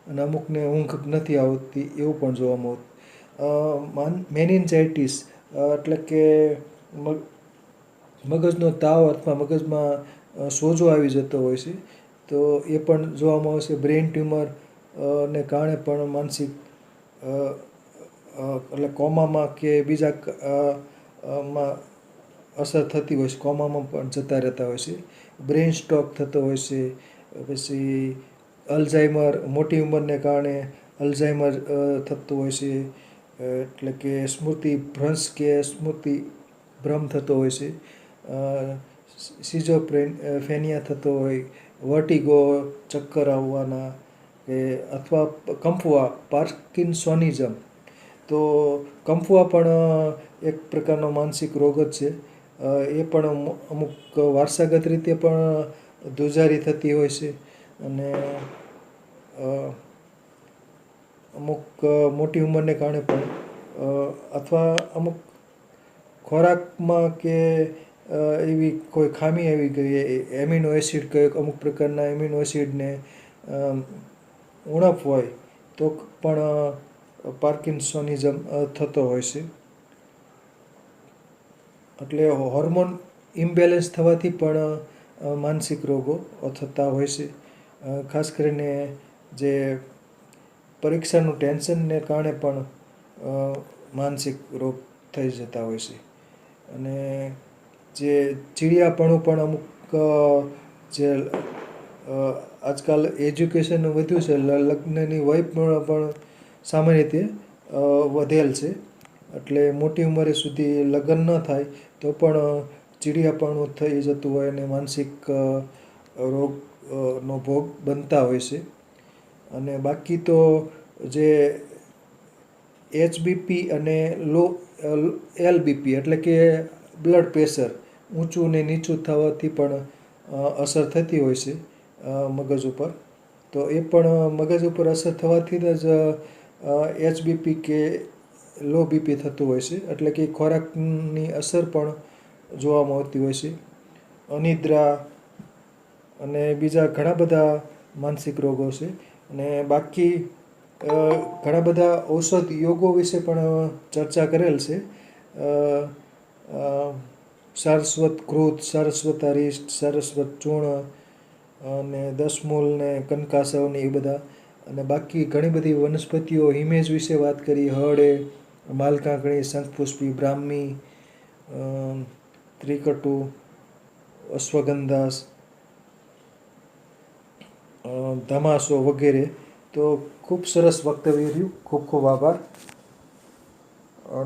અને અમુકને ઊંઘ નથી આવતી એવું પણ જોવા મળતું. મેનિન્જાઇટિસ એટલે કે મગજનો તાવ અથવા મગજમાં સોજો આવી જતો હોય છે, તો એ પણ જોવા મળે છે. બ્રેઇન ટ્યુમર ને કારણે પણ માનસિક એટલે કોમામાં કે બીજા માં અસર થતી હોય છે. કોમામાં પણ જતા રહેતા હોય છે. બ્રેઇન સ્ટ્રોક થતો હોય છે. પછી અલ્ઝાઇમર, મોટી ઉંમરને કારણે અલ્ઝાઇમર થતું હોય છે. એટલે કે સ્મૃતિભ્રંશ કે સ્મૃતિભ્રમ થતો હોય છે. સિઝોફ્રેનિયા થતો હોય, વર્ટિગો, ચક્કર આવવાના કે અથવા કંપવા, પાર્કિન્સોનિઝમ. તો કંપવા પણ એક પ્રકારનો માનસિક રોગ જ છે. એ પણ અમુક વારસાગત રીતે પણ ધ્રુજારી થતી હોય છે. અને અમુક મોટી ઉંમરને કારણે પણ અથવા અમુક ખોરાકમાં કે એવી કોઈ ખામી આવી ગઈ, એમિનો એસિડ કે અમુક પ્રકારના એમિનો એસિડને ઉણપ હોય તો પણ પાર્કિન્સોનિઝમ થતો હોય છે. એટલે હોર્મોન ઇમ્બેલેન્સ થવાથી પણ માનસિક રોગો થતા હોય છે. ખાસ કરીને જે પરીક્ષાનું ટેન્શનને કારણે પણ માનસિક રોગ થઈ જતા હોય છે. અને જે ચીડિયાપણું પણ અમુક જે આજકાલ એજ્યુકેશન વધ્યું છે, લગ્નની વય પણ સામાન્ય રીતે વધેલ છે. એટલે મોટી ઉંમરે સુધી લગ્ન ન થાય તો પણ ચીડિયાપણું થઈ જતું હોય અને માનસિક રોગનો ભોગ બનતા હોય છે. અને બાકી તો જે એચબીપી અને લો એલબીપી એટલે કે બ્લડ પ્રેશર ઊંચું ને નીચું થવાથી પણ અસર થતી હોય છે મગજ ઉપર. તો એ પણ મગજ ઉપર અસર થવાથી જ એચબીપી કે લો બીપી થતું હોય છે. એટલે કે ખોરાકની અસર પણ જોવા મળતી હોય છે. અનિદ્રા અને બીજા ઘણા બધા માનસિક રોગો છે. અને બાકી ઘણા બધા ઔષધ યોગો વિશે પણ ચર્ચા કરેલ છે. સારસ્વત કૃત, સારસ્વત અરિષ્ટ, સારસ્વત ચૂર્ણ અને દસમૂલ ને કંકાસવ ને એ બધા. અને બાકી ઘણી બધી વનસ્પતિઓ હિમેજ વિશે વાત કરી. હળે, માલકાંકણી, શંખપુષ્પી, બ્રાહ્મી, ત્રિકટુ, અશ્વગંધા, ધમાસો વગેરે. તો ખૂબ સરસ વક્તવ્ય રહ્યું. ખૂબ ખૂબ આભાર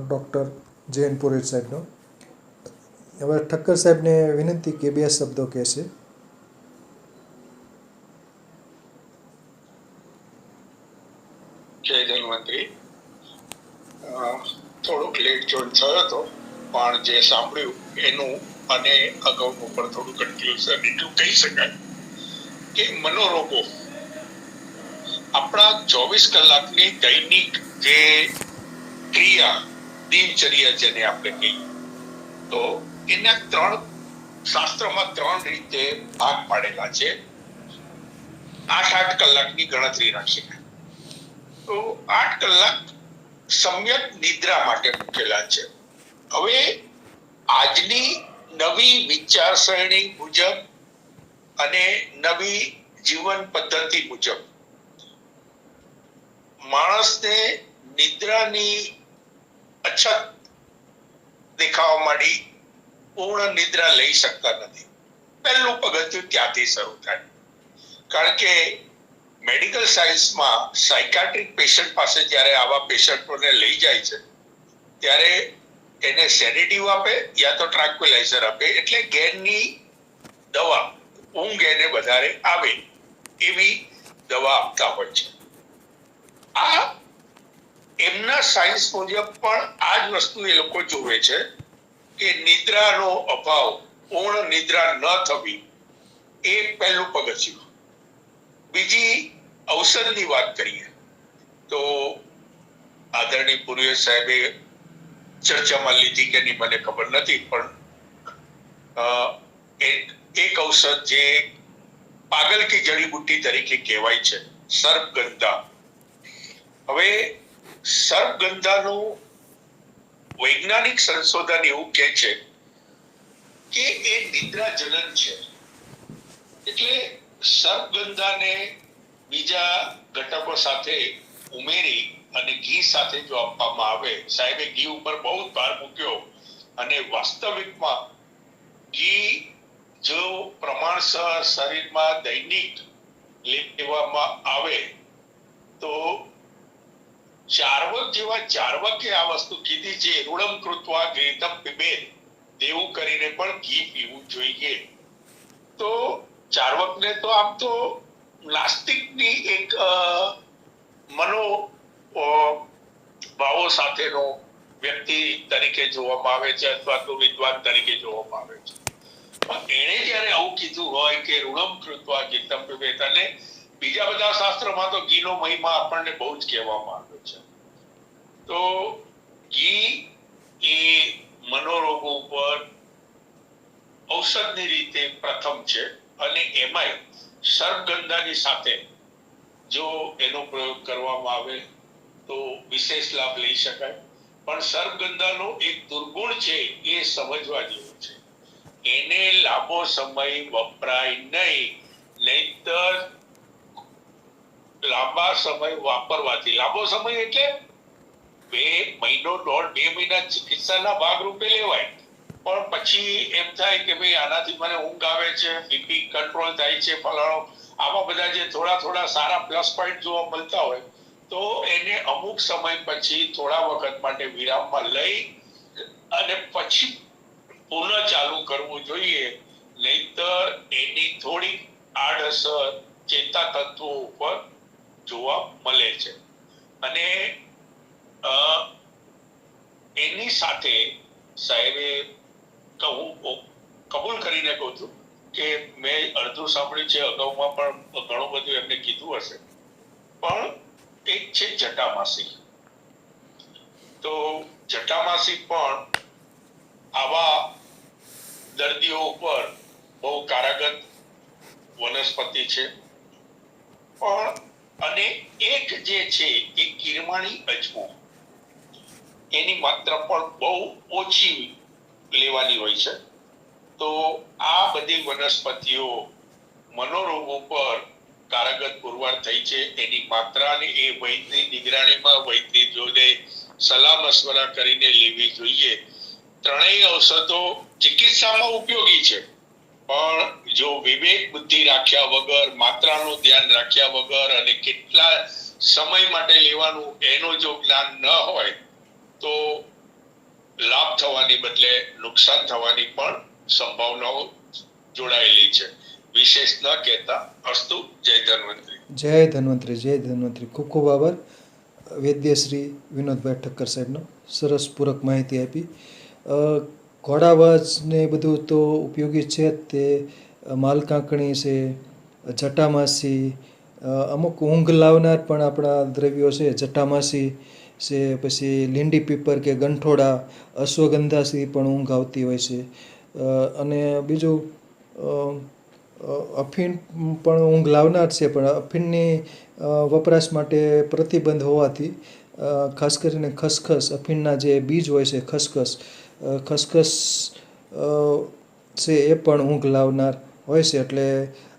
ડૉક્ટર જયંત પુરોહિત સાહેબનો. હવે ઠક્કર સાહેબને વિનંતી કે બે શબ્દો કહેશે. જય ધન્વંતરી. થોડોક લેટ જોઈન થયો હતો, પણ જે સાંભળ્યું એનું અને અગાઉનું પણ થોડું કન્ક્લુઝન એટલું કહી શકાય કે મનોરોગો આપણા 24 કલાકની દૈનિક જે ક્રિયા, દિનચર્યા જેને આપણે કહીએ, તો એના શાસ્ત્રમાં 3 રીતે ભાગ પાડેલા છે. 8 કલાકની ગણતરી રાખીને. તો 8 કલાક સમ્યક નિદ્રા માટે મૂકેલા છે. હવે આજની નવી વિચારસરણી મુજબ અને નવી જીવન પદ્ધતિ મુજબ માણસને નિદ્રાની અછત દેખાવા માંડી. પૂર્ણ નિદ્રા લઈ શકતા નથી. પહેલું પગથિયું ત્યાંથી શરૂ થાય. કારણ કે મેડિકલ સાયન્સમાં સાયકાટ્રિક પેશન્ટ પાસે જ્યારે આવા પેશન્ટોને લઈ જાય છે ત્યારે એને સેડેટિવ આપે યા તો ટ્રાન્ક્વિલાઇઝર આપે, એટલે ગેનની દવા, ઊંઘ એને વધારે આવે એવી દવા આપતા હોય છે. આ એમના સાયન્સ મુજબ પણ આ જ વસ્તુ એ લોકો જોવે છે કે નિદ્રાનો અભાવ, પૂર્ણ નિદ્રા ન થવી એ પહેલું પગથિયું. બીજી ઔષધની વાત કરીએ તો આદરણીય પુરોહિત સાહેબે ચર્ચામાં લીધી કે નહીં મને ખબર નથી, પણ એક ઔષધ જે પાગલ કી જડીબુટ્ટી તરીકે કહેવાય છે, સર્પગંધા. હવે સર્પગંધાનું વૈજ્ઞાનિક સંશોધન એવું કહે છે કે એ નિદ્રાજનન છે. એટલે સર્પગંધાને બીજા ઘટકો સાથે ઉમેરી અને ઘી સાથે જો આપવામાં આવે, સાહેબે ઘી ઉપર બહુ જ ભાર મૂક્યો, અને વાસ્તવિકમાં ઘી જો પ્રમાણસર શરીરમાં દૈનિક લેવામાં આવે તો ચાર્વક જેવા ચાર્વકે આ વસ્તુ કીધી છે, ઋણમ કૃત્વા ઘૃતમ પિબેત, દેવું કરીને પણ ઘી પીવું જોઈએ. તો ચાર્વકને તો આમ તો નાસ્તિકની એક મનો ભાવો સાથેનો વ્યક્તિ તરીકે જોવામાં આવે છે, અથવા તો વિદ્વાન તરીકે જોવામાં આવે છે. પણ એણે જયારે આવું કીધું હોય કે ઋણમ કૃત્વા ઘૃતમ પિબેત, અને બીજા બધા શાસ્ત્રોમાં તો ઘીનો મહિમા આપણને બહુ જ કહેવામાં આવ્યો છે. તો ઘી એ મનોરોગો ઉપર ઔષધની રીતે પ્રથમ છે, અને એમાંય સર્પગંધાની સાથે જો એનો પ્રયોગ કરવામાં આવે તો વિશેષ લાભ લઈ શકાય. પણ સર્પગંધાનો એક દુર્ગુણ છે એ સમજવા જેવું છે. એને લાંબો સમય વપરાય નહીં, નહીતર લાંબા સમય વાપરવાથી, લાંબો સમય એટલે 2 મહિનો 1.5 2 મહિના ચિકિત્સાના ભાગરૂપે લેવાય, પણ પછી એમ થાય કે ભાઈ આનાથી મને ઊંઘ આવે છે, બીપી કંટ્રોલ થાય છે, ફલાણો, આમાં બધા જે થોડા સારા પ્લસ પોઈન્ટ જોવા મળતા હોય, તો એને અમુક સમય પછી થોડા વખત માટે વિરામમાં લઈ અને પછી પુનઃ ચાલુ કરવું જોઈએ, નહીતર એની થોડી આડઅસર ચેતા તત્વો ઉપર જોવા મળે છે. અને એની સાથે સાહેબે કબૂલ કરીને કહું છું કે મેં અડધું સાંભળ્યું છે, અગાઉમાં પણ ઘણું બધું એમને કીધું હશે, પણ એક છે જટામાસી. તો જટામાસી પણ આવા દર્દીઓ ઉપર બહુ કારાગત વનસ્પતિ છે. પણ અને એક જે છે એ કિરમાણી અજમો, એની માત્રા પણ બહુ ઓછી લેવાની હોય છે. તો આ બધી વનસ્પતિઓ મનોરોગો પર કારગત પુરવાર થઈ છે. એની માત્રાને એ વૈદ્યની નિગરાણીમાં વૈદ્ય જોડે સલાહ મશવરા કરીને લેવી જોઈએ. ત્રણેય ઔષધો ચિકિત્સામાં ઉપયોગી છે, પણ જો વિવેક બુદ્ધિ રાખ્યા વગર, માત્રાનું ધ્યાન રાખ્યા વગર અને કેટલા સમય માટે લેવાનું એનું જો જ્ઞાન ન હોય તો લાભ થવાની બદલે નુકસાન થવાની પણ સંભાવનાઓ જોડાયેલી છે. વિશેષ ન કહેતા અસ્તુ. જય ધન્વંતરી. જય ધન્વંતરી, જય ધન્વંતરી. ખૂબ ખૂબ આભાર વૈદ્ય શ્રી વિનોદભાઈ ઠક્કર સાહેબનો, સરસ પૂરક માહિતી આપી. ઘોડાવજ ને બધું તો ઉપયોગી છે જ, તે માલકાંકણી છે, જટામાસી, અમુક ઊંઘ લાવનાર પણ આપણા દ્રવ્યો છે, જટામાસી છે, પછી લીંડી પીપર કે ગંઠોડા, અશ્વગંધાથી પણ ઊંઘ આવતી હોય છે. અને બીજું અફીણ પણ ઊંઘ લાવનાર છે, પણ અફીણની વપરાશ માટે પ્રતિબંધ હોવાથી ખાસ કરીને ખસખસ, અફીણના જે બીજ હોય છે, ખસખસ છે એ પણ ઊંઘ લાવનાર હોય છે. એટલે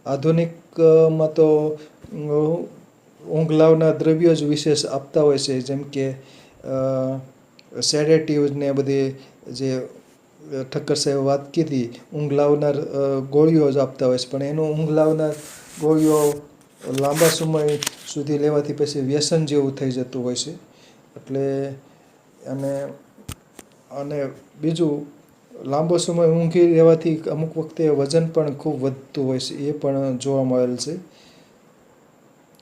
આધુનિકમાં તો ઊંઘ લાવનાર દ્રવ્યો જ વિશેષ આપતા હોય છે, જેમ કે સેડેટિવ્સ ને બધી જે ઠક્કર સાહેબે વાત કીધી, ઊંઘ લાવનાર ગોળીઓ જ આપતા હોય છે. પણ એનું ઊંઘ લાવનાર ગોળીઓ લાંબા સમય સુધી લેવાથી પછી વ્યસન જેવું થઈ જતું હોય છે. એટલે અને બીજું લાંબો સમય ઊંઘી રહેવાથી અમુક વખતે વજન પણ ખૂબ વધતું હોય છે, એ પણ જોવા મળેલ છે.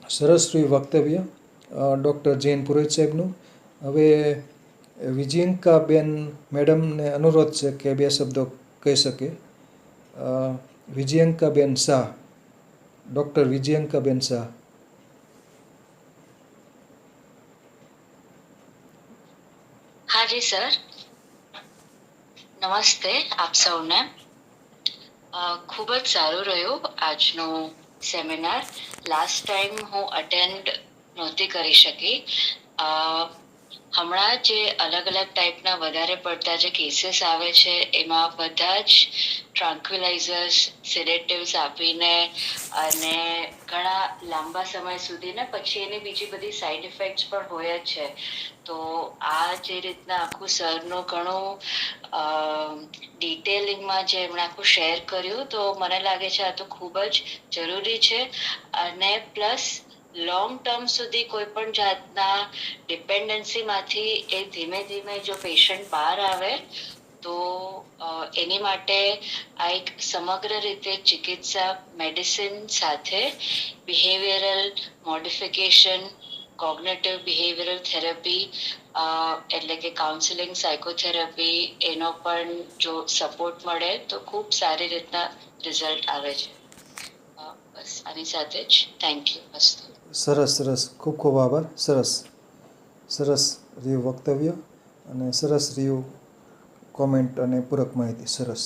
સરસ રહ્યું વક્તવ્ય ડૉક્ટર જૈન પુરોહિત સાહેબનું. હવે વિજયંકાબેન મેડમને અનુરોધ છે કે 2 શબ્દો કહી શકે. વિજયંકાબેન શાહ, ડૉક્ટર વિજયંકાબેન શાહ. हाँ जी सर, નમસ્તે આપ સૌને. ખૂબ જ સારું રહ્યું આજનું સેમિનાર. લાસ્ટ ટાઈમ હું અટેન્ડ નહોતી કરી શકી. હમણાં જે અલગ અલગ ટાઈપના વધારે પડતા જે કેસીસ આવે છે એમાં બધા જ ટ્રાન્ક્વિલાઇઝર્સ, સિડેટિવ્સ આપીને અને ઘણા લાંબા સમય સુધી ને પછી એની બીજી બધી સાઈડ ઇફેક્ટ્સ પણ હોય જ છે. તો આ જે રીતના આખું સરનું ઘણું ડિટેલિંગમાં જે એમણે આખું શેર કર્યું, તો મને લાગે છે આ તો ખૂબ જ જરૂરી છે. અને પ્લસ લોંગ ટર્મ સુધી કોઈ પણ જાતના ડિપેન્ડન્સીમાંથી એ ધીમે ધીમે જો પેશન્ટ બહાર આવે તો એની માટે આ એક સમગ્ર રીતે ચિકિત્સા, મેડિસિન સાથે behavioural modification, cognitive behavioural therapy એટલે કે કાઉન્સિલિંગ, સાયકોથેરપી, એનો પણ જો સપોર્ટ મળે તો ખૂબ સારી રીતના રિઝલ્ટ આવે છે. બસ આની સાથે જ થેન્ક યુ. અસ્તુ. સરસ, ખૂબ ખૂબ આભાર. સરસ રહ્યું વક્તવ્ય અને સરસ રહ્યું કોમેન્ટ અને પૂરક માહિતી. સરસ.